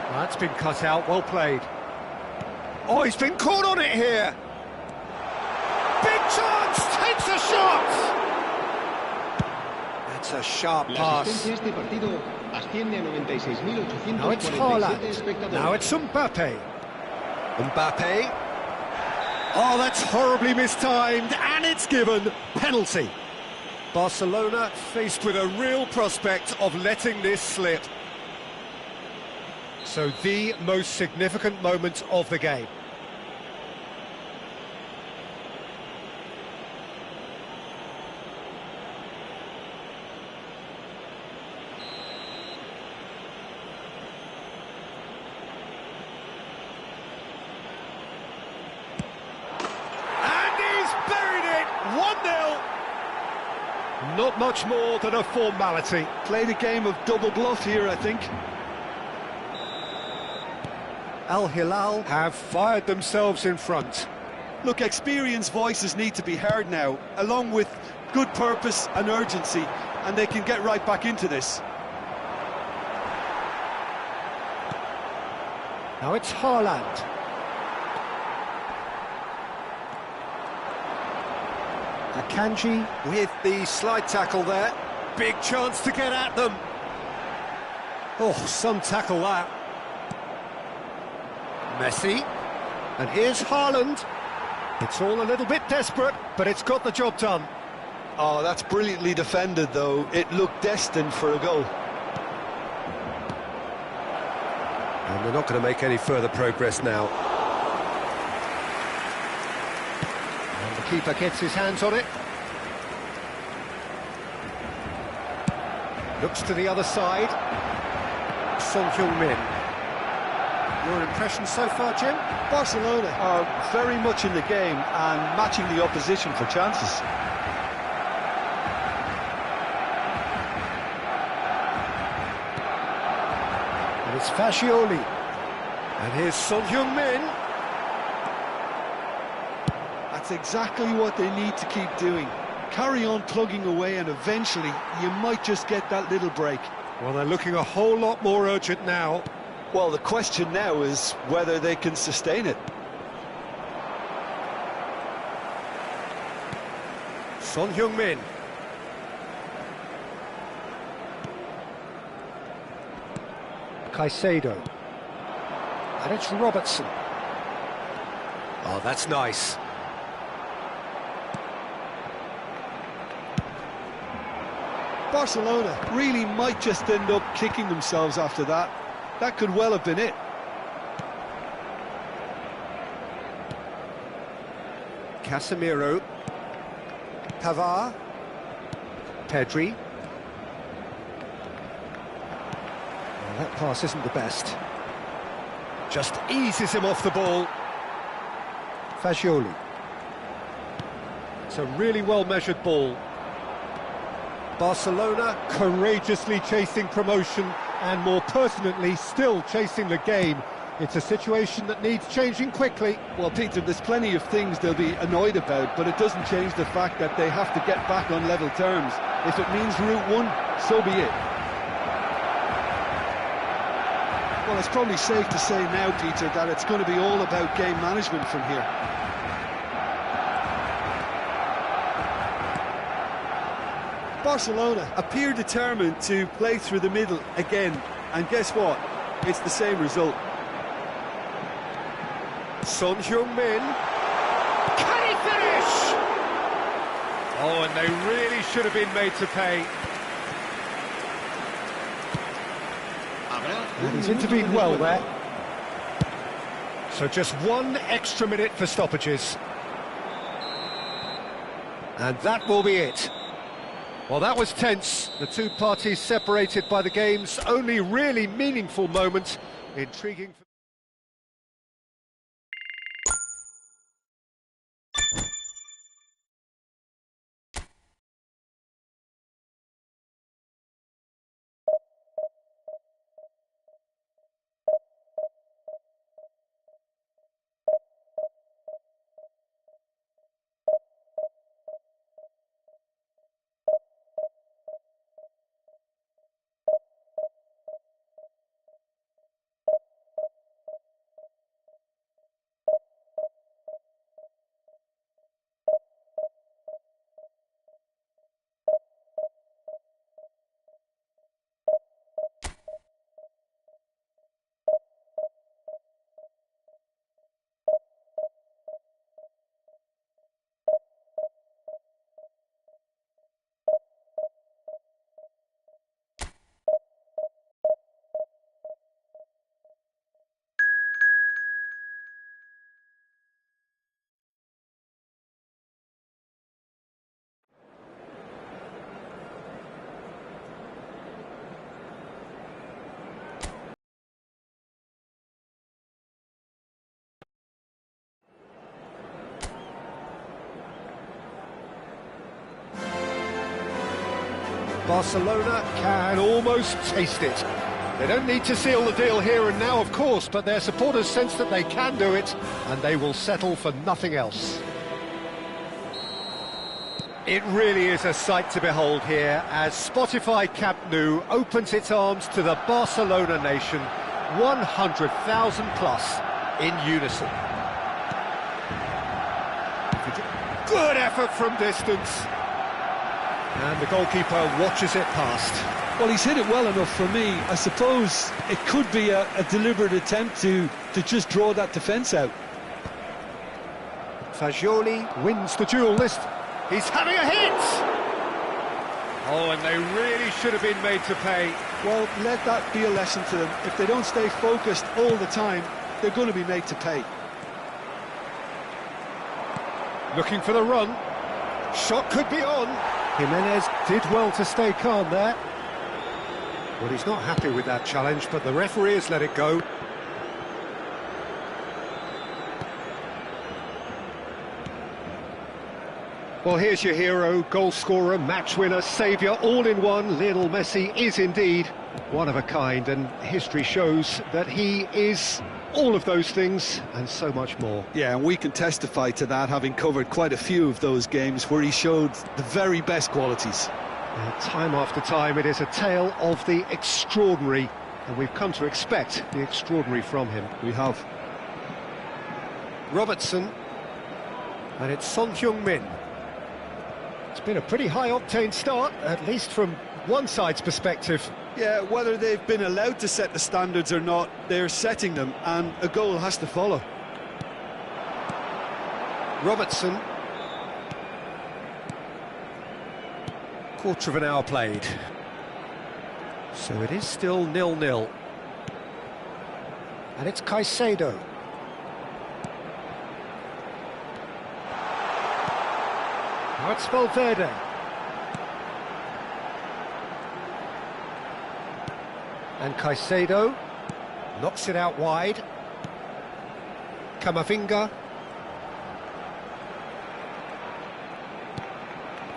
That's been cut out, well played. Oh, he's been caught on it here! Big chance! Takes a shot! That's a sharp pass. Now it's Haaland. Now it's Mbappe. Mbappe. Oh, that's horribly mistimed, and it's given. Penalty. Barcelona faced with a real prospect of letting this slip. So the most significant moment of the game. And he's buried it! 1-0. Not much more than a formality. Played a game of double bluff here, I think. Al Hilal have fired themselves in front. Look, experienced voices need to be heard now, along with good purpose and urgency, and they can get right back into this. Now it's Haaland. Akanji with the slide tackle there. Big chance to get at them. Oh, some tackle that. Messi. And here's Haaland. It's all a little bit desperate, but it's got the job done. Oh, that's brilliantly defended, though. It looked destined for a goal. And they're not going to make any further progress now. And the keeper gets his hands on it. Looks to the other side. Son Heung-min. Your impression so far, Jim? Barcelona are very much in the game and matching the opposition for chances. And it's Fascioli. And here's Son Heung-min. That's exactly what they need to keep doing. Carry on plugging away and eventually you might just get that little break. Well, they're looking a whole lot more urgent now. Well, the question now is whether they can sustain it. Son Heung-min. Caicedo. And it's Robertson. Oh, that's nice. Barcelona really might just end up kicking themselves after that. That could well have been it. Casemiro. Pavard. Pedri. Well, that pass isn't the best. Just eases him off the ball. Fascioli. It's a really well-measured ball. Barcelona courageously chasing promotion and more pertinently still chasing the game. It's a situation that needs changing quickly. Well, Peter, there's plenty of things they'll be annoyed about, but it doesn't change the fact that they have to get back on level terms. If it means Route 1, so be it. Well, it's probably safe to say now, Peter, that it's going to be all about game management from here. Barcelona appear determined to play through the middle again, and guess what? It's the same result. Son Heung-min. Can he finish? Oh, and they really should have been made to pay. And he's intervened well there. So just one extra minute for stoppages. And that will be it. Well, that was tense. The two parties separated by the game's only really meaningful moment. Intriguing. Barcelona can almost taste it. They don't need to seal the deal here and now, of course, but their supporters sense that they can do it, and they will settle for nothing else. It really is a sight to behold here as Spotify Camp Nou opens its arms to the Barcelona nation, 100,000 plus in unison. Good effort from distance. And the goalkeeper watches it past. Well, he's hit it well enough for me. I suppose it could be a deliberate attempt to just draw that defence out. Fagioli wins the duel list. He's having a hit! Oh, and they really should have been made to pay. Well, let that be a lesson to them. If they don't stay focused all the time, they're going to be made to pay. Looking for the run. Shot could be on. Jimenez did well to stay calm there. Well, he's not happy with that challenge, but the referee has let it go. Well, here's your hero, goal scorer, match winner, saviour, all in one. Lionel Messi is indeed one of a kind, and history shows that he is all of those things and so much more. Yeah, and we can testify to that, having covered quite a few of those games where he showed the very best qualities. Time after time, it is a tale of the extraordinary, and we've come to expect the extraordinary from him. We have. Robertson, and it's Son Heung-min. It's been a pretty high-octane start, at least from one side's perspective. Yeah, whether they've been allowed to set the standards or not, they're setting them, and a goal has to follow. Robertson. Quarter of an hour played. So it is still 0-0. And it's Caicedo. Now it's Valverde. And Caicedo knocks it out wide. Camavinga.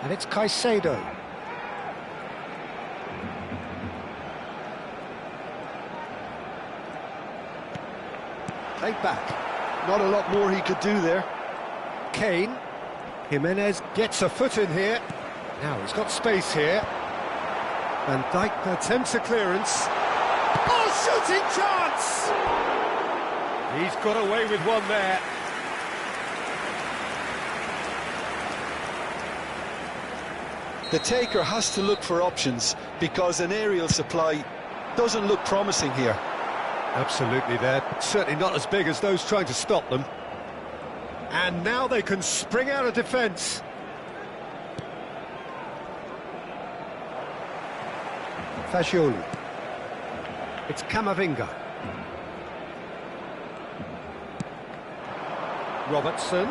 And it's Caicedo. Played back. Not a lot more he could do there. Kane. Jimenez gets a foot in here. Now he's got space here. Van Dijk attempts a clearance. Oh, shooting chance! He's got away with one there. The taker has to look for options because an aerial supply doesn't look promising here. Absolutely, they're certainly not as big as those trying to stop them. And now they can spring out of defence. Fagioli. It's Camavinga. Robertson.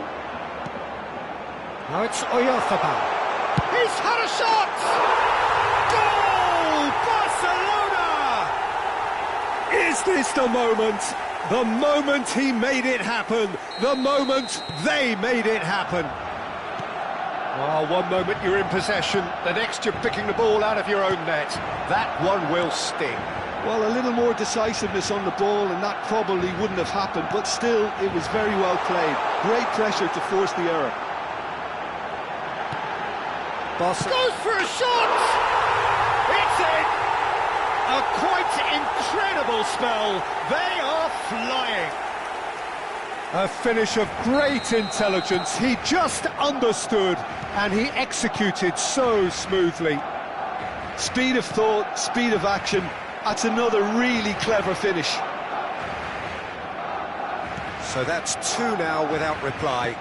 Now it's Oyarzabal. He's had a shot! Goal! Barcelona! Is this the moment? The moment he made it happen. The moment they made it happen. Well, one moment you're in possession, the next you're picking the ball out of your own net. That one will sting. Well, a little more decisiveness on the ball and that probably wouldn't have happened, but still, it was very well played. Great pressure to force the error. Goes for a shot! It's in! A quite incredible spell. They are flying. A finish of great intelligence. He just understood and he executed so smoothly. Speed of thought, speed of action. That's another really clever finish. So that's 2 now without reply.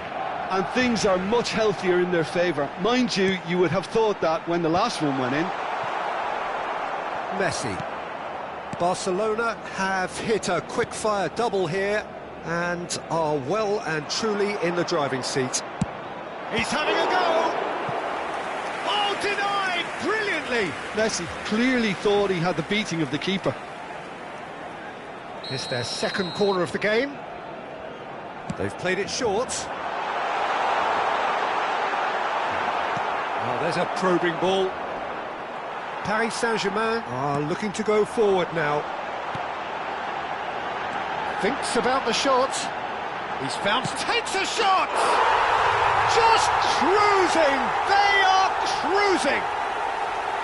And things are much healthier in their favour. Mind you, you would have thought that when the last one went in. Messi. Barcelona have hit a quick-fire double here and are well and truly in the driving seat. He's having a go! Oh, denied! Brilliantly! Messi clearly thought he had the beating of the keeper. It's their second corner of the game. They've played it short. Oh, there's a probing ball. Paris Saint-Germain are looking to go forward now. Thinks about the shot. He's found, takes a shot! Just cruising! They are cruising!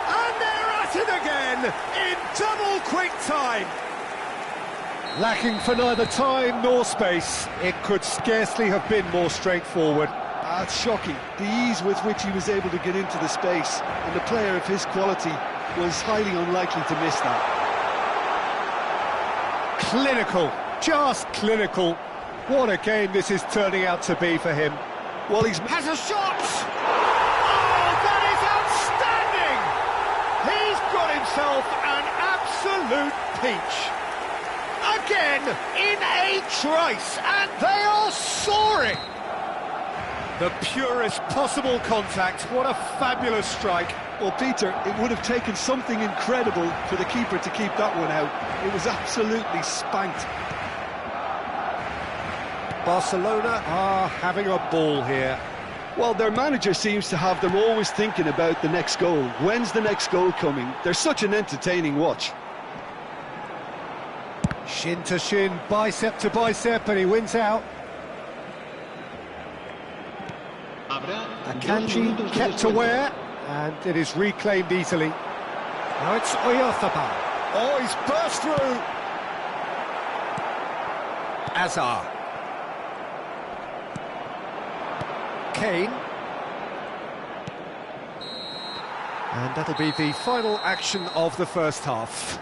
And they're at it again in double quick time. Lacking for neither time nor space. It could scarcely have been more straightforward. That's shocking, the ease with which he was able to get into the space, and a player of his quality was highly unlikely to miss that. Clinical, just clinical. What a game this is turning out to be for him. Well, he's has a shot! Oh, that is outstanding! He's got himself an absolute peach. Again, in a trice, and they are soaring! The purest possible contact, what a fabulous strike. Well, Peter, it would have taken something incredible for the keeper to keep that one out. It was absolutely spanked. Barcelona are having a ball here. Well, their manager seems to have them always thinking about the next goal. When's the next goal coming? They're such an entertaining watch. Shin to shin, bicep to bicep, and he wins out. Akanji kept aware, and it is reclaimed easily. Now it's Oyarzabal. Oh, he's burst through. Azar. Kane. And that'll be the final action of the first half.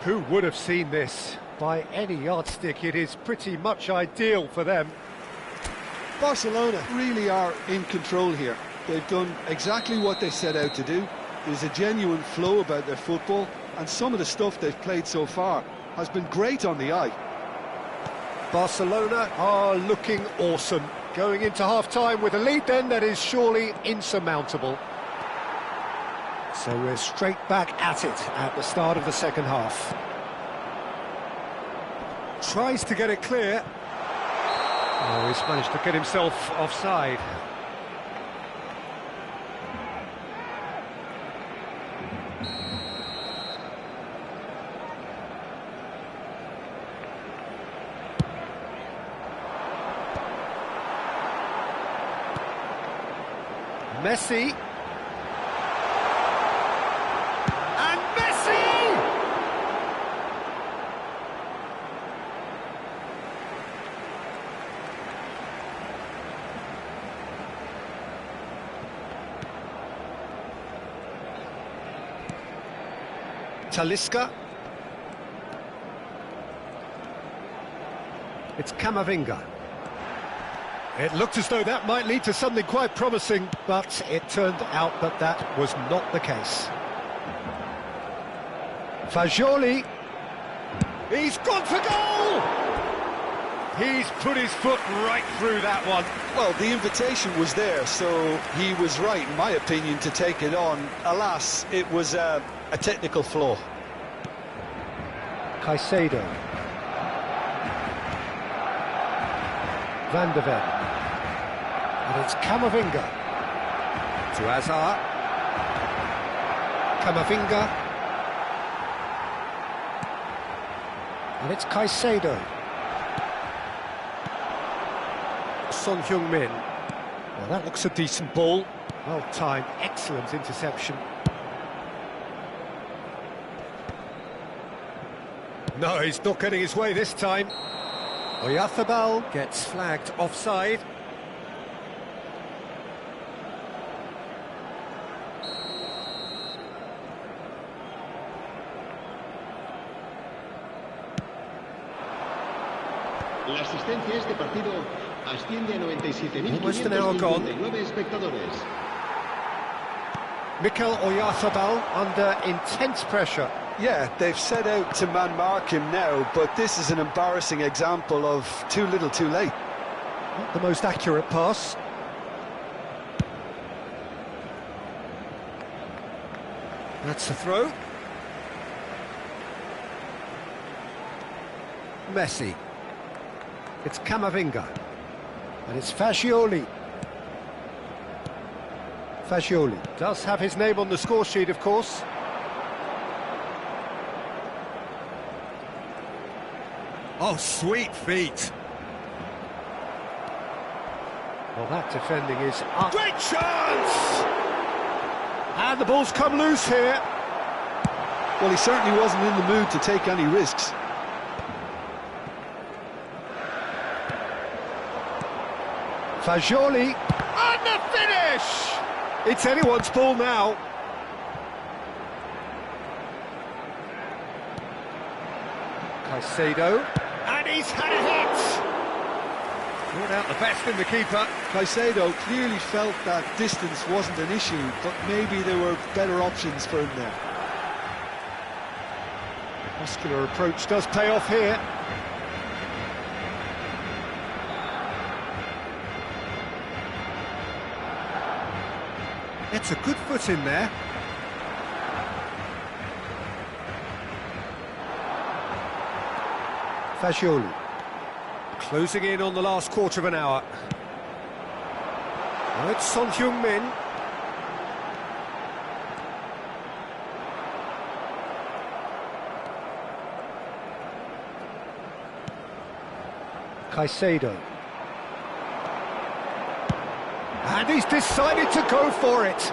Who would have seen this? By any yardstick, it is pretty much ideal for them. Barcelona really are in control here. They've done exactly what they set out to do. There's a genuine flow about their football, and some of the stuff they've played so far has been great on the eye. Barcelona are looking awesome. Going into half-time with a lead then that is surely insurmountable. So we're straight back at it at the start of the second half. Tries to get it clear. Oh, he's managed to get himself offside. Messi. And Messi! Talisca. It's Camavinga. It looked as though that might lead to something quite promising, but it turned out that that was not the case. Fagioli. He's gone for goal! He's put his foot right through that one. Well, the invitation was there, so he was right, in my opinion, to take it on. Alas, it was a technical flaw. Caicedo. Van de Ven. And it's Camavinga. To Azar. Camavinga. And it's Caicedo. Son Heung-min. Well, that looks a decent ball. Well timed, excellent interception. No, he's not getting his way this time. Oyarzabal gets flagged offside. La asistencia a este partido asciende a 97.559 espectadores. Mikel Oyarzabal under intense pressure. Yeah, they've set out to man-mark him now, but this is an embarrassing example of too little too late. Not the most accurate pass. That's the throw. Messi. It's Camavinga. And it's Fagioli. Fagioli does have his name on the score sheet, of course. Oh, sweet feet. Well, that defending is up. Great chance! And the ball's come loose here. Well, he certainly wasn't in the mood to take any risks. Fagioli, and the finish! It's anyone's ball now. Caicedo, and he's had a hit! Brought out the best in the keeper. Caicedo clearly felt that distance wasn't an issue, but maybe there were better options for him there. Muscular approach does pay off here. It's a good foot in there. Fagioli. Closing in on the last quarter of an hour. Now it's Son Heung-min. Caicedo. And he's decided to go for it.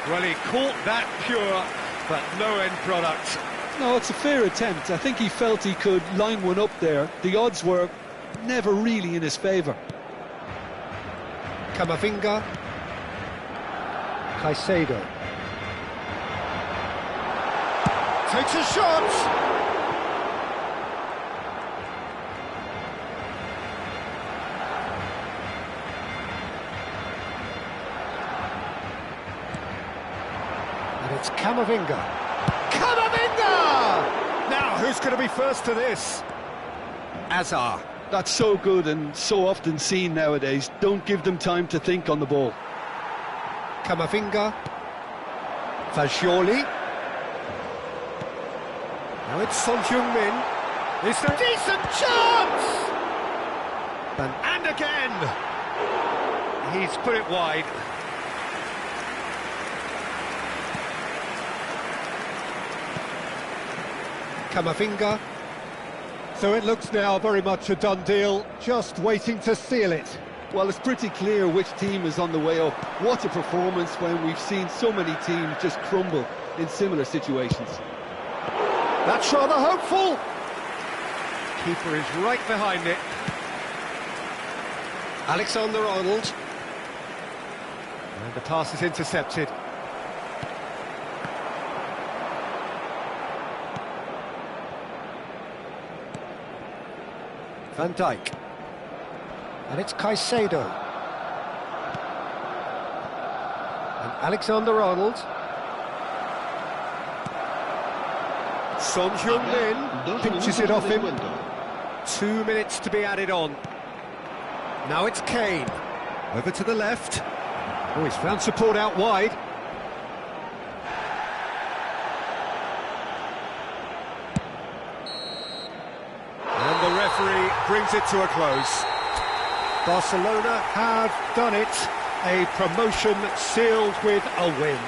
Well, he caught that pure, but no end product. No, it's a fair attempt. I think he felt he could line one up there. The odds were never really in his favour. Camavinga. Caicedo. Takes a shot! And it's Camavinga. Now, who's going to be first to this? Azar. That's so good and so often seen nowadays. Don't give them time to think on the ball. Camavinga. Fagioli. Now it's Son Heung-min. It's a decent chance! And again! He's put it wide. Camavinga. So it looks now very much a done deal, just waiting to seal it. Well, it's pretty clear which team is on the way up. What a performance when we've seen so many teams just crumble in similar situations. That's rather hopeful. Keeper is right behind it. Alexander-Arnold. And the pass is intercepted. Van Dijk. And it's Caicedo. And Alexander-Arnold. Son Heung-min pinches it off him. 2 minutes to be added on. Now it's Kane. Over to the left. Oh, he's found support out wide. And the referee brings it to a close. Barcelona have done it. A promotion sealed with a win.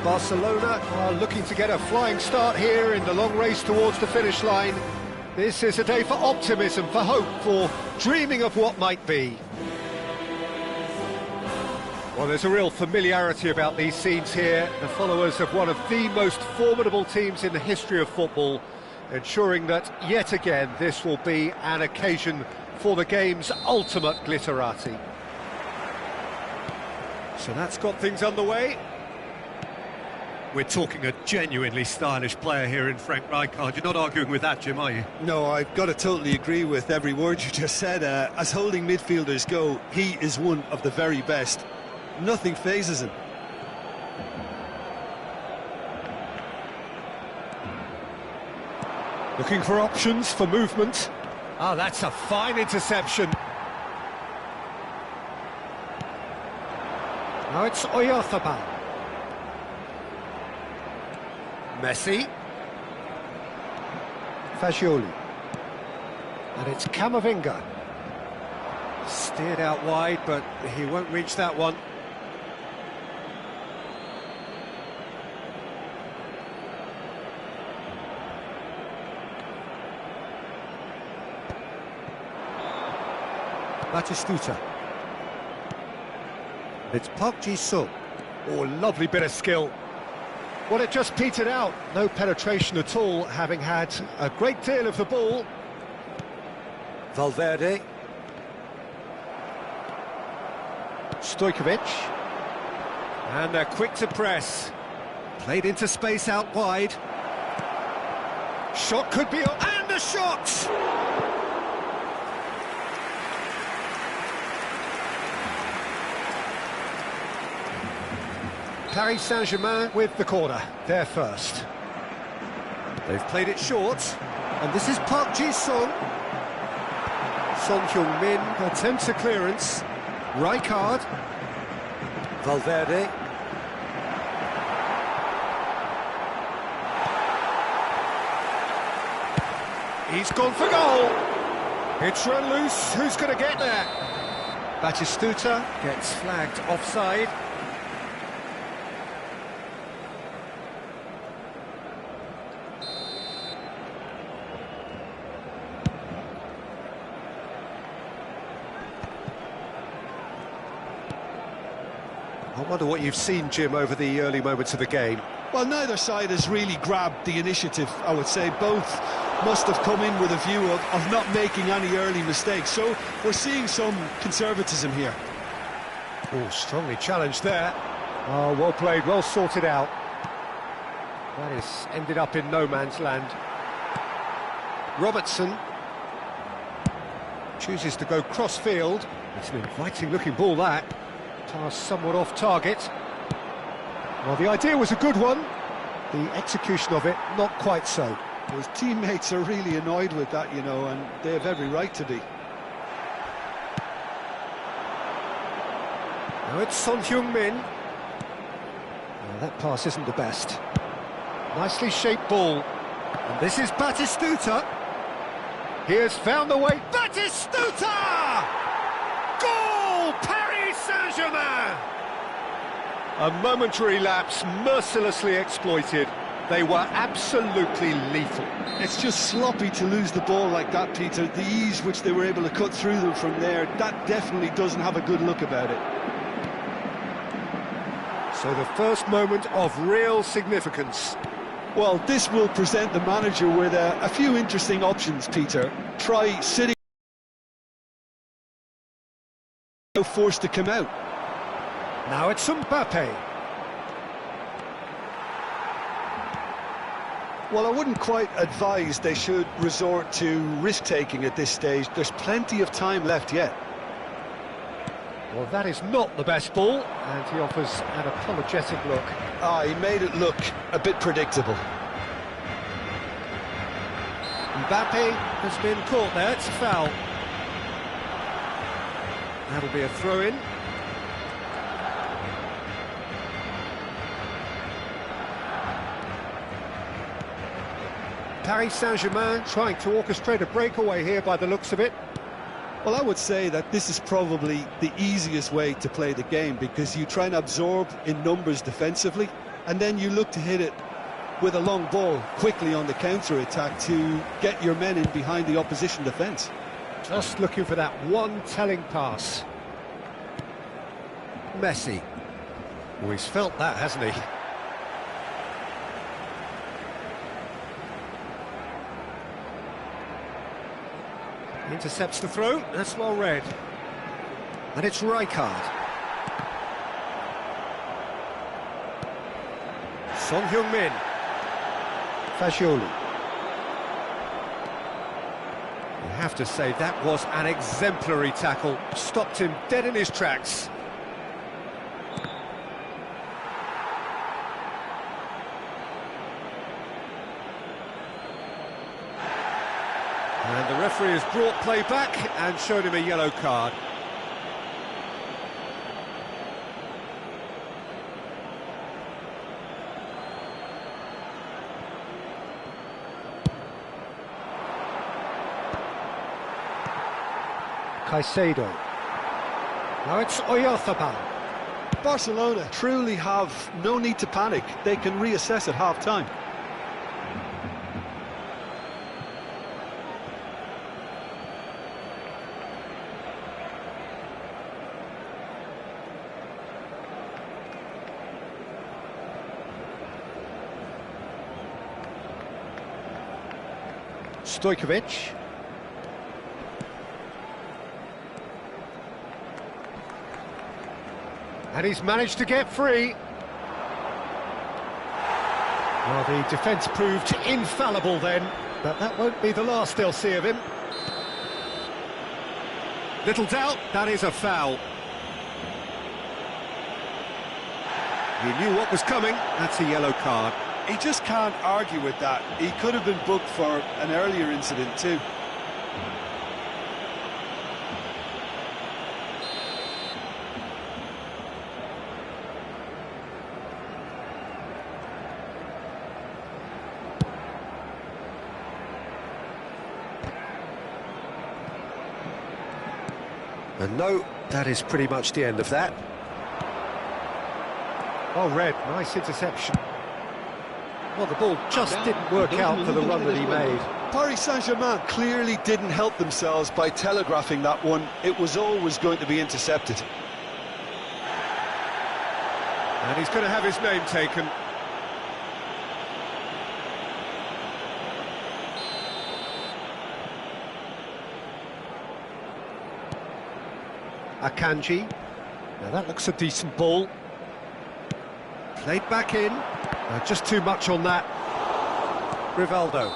Barcelona are looking to get a flying start here in the long race towards the finish line. This is a day for optimism, for hope, for dreaming of what might be. Well, there's a real familiarity about these scenes here. The followers of one of the most formidable teams in the history of football, ensuring that, yet again, this will be an occasion for the game's ultimate glitterati. So that's got things underway. We're talking a genuinely stylish player here in Frank Rijkaard. You're not arguing with that, Jim, are you? No, I've got to totally agree with every word you just said. As holding midfielders go, he is one of the very best. Nothing phases him. Looking for options for movement. Ah, that's a fine interception. Now it's Oyarzabal. Messi. Fagioli. And it's Camavinga. Steered out wide, but he won't reach that one. Batistuta. It's Park Ji-sung. Oh, lovely bit of skill. Well, it just petered out. No penetration at all, having had a great deal of the ball. Valverde. Stojkovic. And they're quick to press. Played into space out wide. Shot could be... And a shot! Paris Saint-Germain with the corner, there first. They've played it short, and this is Park Ji-sung. Son Heung-min attempts a clearance. Rijkaard. Valverde. He's gone for goal. It's run loose, who's going to get there? Batistuta gets flagged offside. I wonder what you've seen, Jim, over the early moments of the game. Well, neither side has really grabbed the initiative, I would say. Both must have come in with a view of not making any early mistakes. So we're seeing some conservatism here. Oh, strongly challenged there. Oh, well played, well sorted out. That is ended up in no man's land. Robertson chooses to go cross-field. It's an inviting-looking ball, that. Pass somewhat off target. Well, the idea was a good one. The execution of it, not quite so. His teammates are really annoyed with that, you know, and they have every right to be. Now it's Son Heung-min. Well, that pass isn't the best. Nicely shaped ball. And this is Batistuta. He has found the way. Batistuta! Goal! Paris Saint-Germain! A momentary lapse, mercilessly exploited. They were absolutely lethal. It's just sloppy to lose the ball like that, Peter. The ease which they were able to cut through them from there, that definitely doesn't have a good look about it. So the first moment of real significance. Well, this will present the manager with a few interesting options, Peter. Try sitting... forced to come out. Now it's Mbappe. Well, I wouldn't quite advise they should resort to risk-taking at this stage. There's plenty of time left yet. Well, that is not the best ball, and he offers an apologetic look. He made it look a bit predictable. Mbappe has been caught there, it's a foul. That'll be a throw-in. Paris Saint-Germain trying to orchestrate a breakaway here by the looks of it. Well, I would say that this is probably the easiest way to play the game, because you try and absorb in numbers defensively, and then you look to hit it with a long ball quickly on the counter-attack to get your men in behind the opposition defence. Just looking for that one telling pass. Messi. Well, he's felt that, hasn't he? Intercepts the throw, that's well read. And it's Rijkaard. Son Heung-min. Fagioli. You have to say that was an exemplary tackle. Stopped him dead in his tracks. And the referee has brought play back and shown him a yellow card. Caicedo. Now it's Oyarzabal. Barcelona truly have no need to panic. They can reassess at half-time. Stojkovic. And he's managed to get free. Well, the defence proved infallible then, but that won't be the last they'll see of him. Little doubt, that is a foul. He knew what was coming, that's a yellow card. He just can't argue with that. He could have been booked for an earlier incident too. And no, that is pretty much the end of that. Oh, Red, nice interception. Well, the ball just didn't work out for the run that he made. Paris Saint-Germain clearly didn't help themselves by telegraphing that one. It was always going to be intercepted. And he's going to have his name taken. Akanji. Now that looks a decent ball. Played back in. Just too much on that. Rivaldo.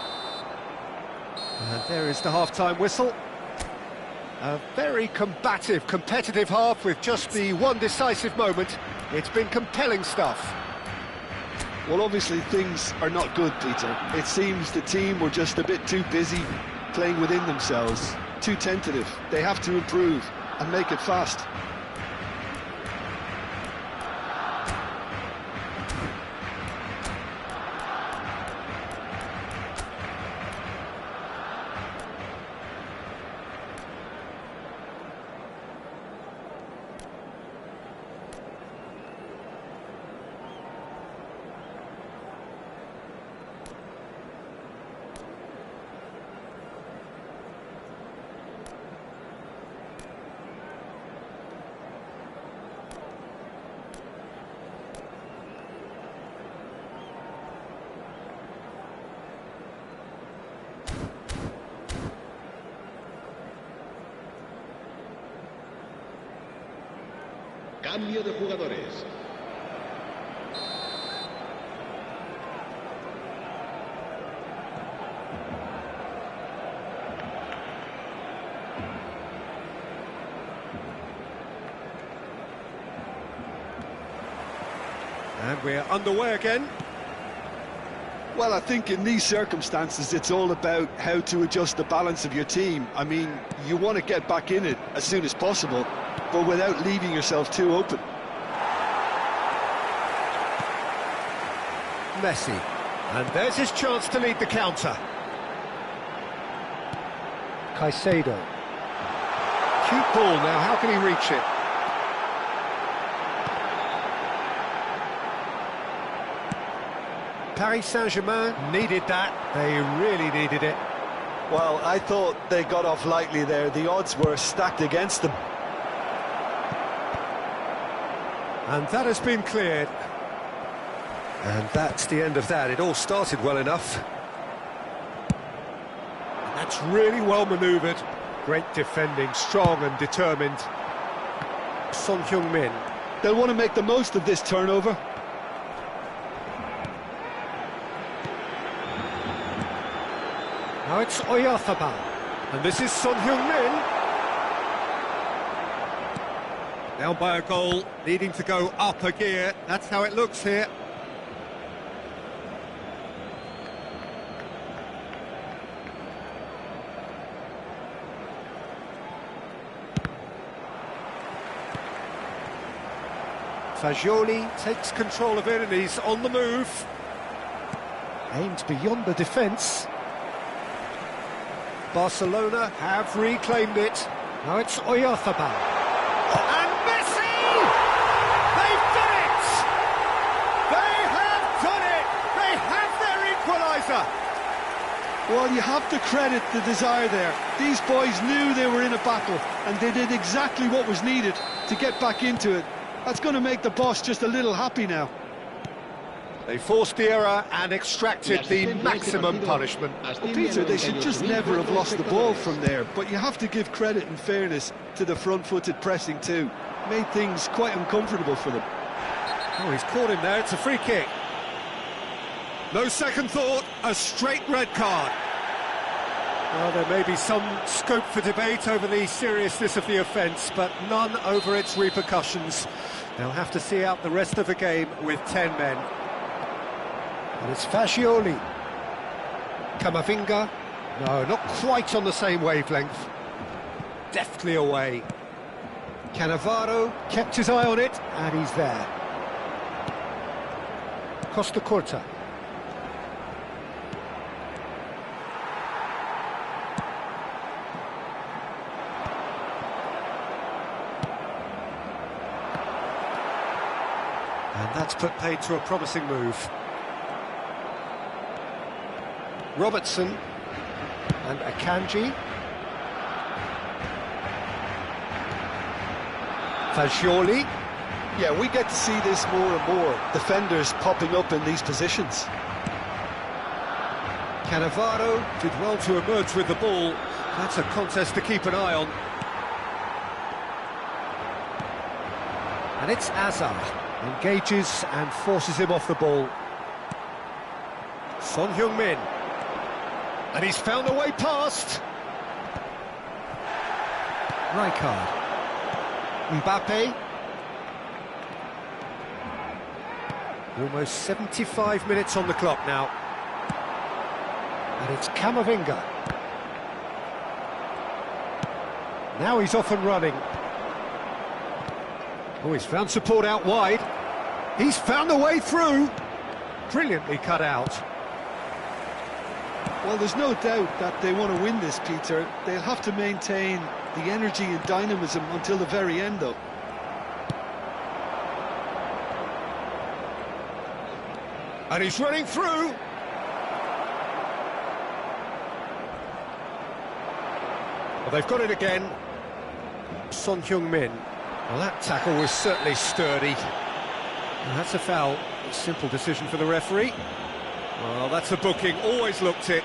And there is the half-time whistle. A very combative, competitive half with just the one decisive moment. It's been compelling stuff. Well, obviously things are not good, Peter. It seems the team were just a bit too busy playing within themselves, too tentative. They have to improve and make it fast. Cambio de jugadores. And we're underway again. Well, I think in these circumstances, it's all about how to adjust the balance of your team. I mean, you want to get back in it as soon as possible, but without leaving yourself too open. Messi. And there's his chance to lead the counter. Caicedo. Cute ball now, how can he reach it? Paris Saint-Germain needed that. They really needed it. Well, I thought they got off lightly there. The odds were stacked against them. And that has been cleared. And that's the end of that. It all started well enough. And that's really well manoeuvred. Great defending, strong and determined. Son Heung-min. They'll want to make the most of this turnover. Now it's Oyarzabal. And this is Son Heung-min. Down by a goal, needing to go up a gear. That's how it looks here. Fagioli takes control of it and he's on the move. Aimed beyond the defence. Barcelona have reclaimed it. Now it's Oyarzabal. And Messi! They've done it! They have done it! They have their equaliser! Well, you have to credit the desire there. These boys knew they were in a battle, and they did exactly what was needed to get back into it. That's going to make the boss just a little happy now. They forced the error and extracted the maximum punishment. Well, Peter, they should just never have lost the ball from there, but you have to give credit and fairness to the front-footed pressing too. Made things quite uncomfortable for them. Oh, he's caught him there, it's a free kick. No second thought, a straight red card. Well, there may be some scope for debate over the seriousness of the offence, but none over its repercussions. They'll have to see out the rest of the game with 10 men. And it's Fagioli. Camavinga. No, not quite on the same wavelength. Deftly away. Cannavaro kept his eye on it, and he's there. Costa Curta. And that's put paid to a promising move. Robertson and Akanji. Fagioli. Yeah, we get to see this more and more. Defenders popping up in these positions. Cannavaro did well to emerge with the ball. That's a contest to keep an eye on. And it's Azar. Engages and forces him off the ball. Son Heung-min. And he's found a way past. Rijkaard. Mbappe. Almost 75 minutes on the clock now. And it's Camavinga. Now he's off and running. Oh, he's found support out wide. He's found a way through. Brilliantly cut out. Well, there's no doubt that they want to win this, Peter. They'll have to maintain the energy and dynamism until the very end, though. And he's running through. Well, they've got it again. Son Heung-min. Well, that tackle was certainly sturdy. And that's a foul. A simple decision for the referee. Well, that's a booking. Always looked it.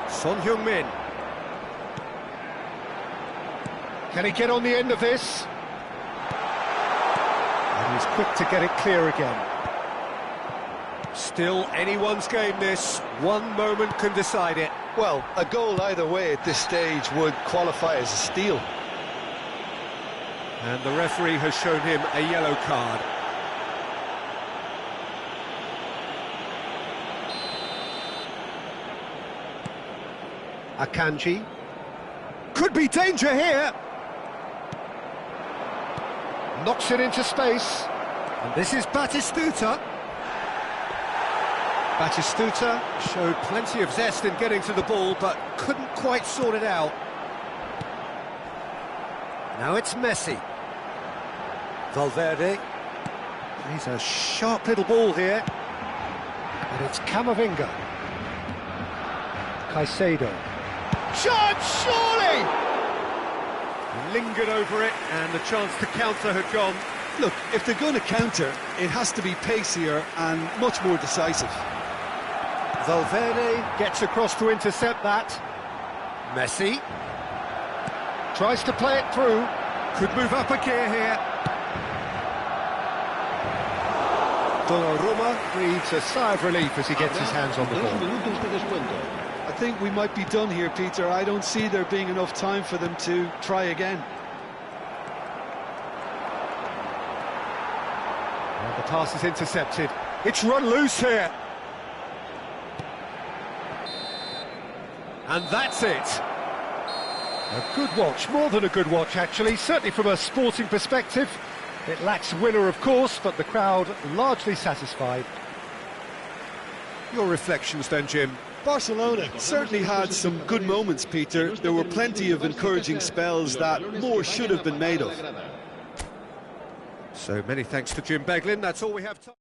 Son Heung-min. Can he get on the end of this? And he's quick to get it clear again. Still anyone's game this. One moment can decide it. Well, a goal either way at this stage would qualify as a steal. And the referee has shown him a yellow card. Akanji. Could be danger here. Knocks it into space. And this is Batistuta. Batistuta showed plenty of zest in getting to the ball, but couldn't quite sort it out. Now it's Messi. Valverde. He's a sharp little ball here. And it's Camavinga. Caicedo. Chance, surely! Lingered over it, and the chance to counter had gone. Look, if they're going to counter, it has to be pacier and much more decisive. Valverde gets across to intercept that. Messi tries to play it through. Could move up a gear here. Donnarumma breathes a sigh of relief as he gets his hands on the ball. I think we might be done here, Peter. I don't see there being enough time for them to try again. And the pass is intercepted. It's run loose here. And that's it. A good watch, more than a good watch actually, certainly from a sporting perspective. It lacks winner, of course, but the crowd largely satisfied. Your reflections then, Jim? Barcelona certainly had some good moments, Peter. There were plenty of encouraging spells that more should have been made of. So many thanks to Jim Beglin. That's all we have time.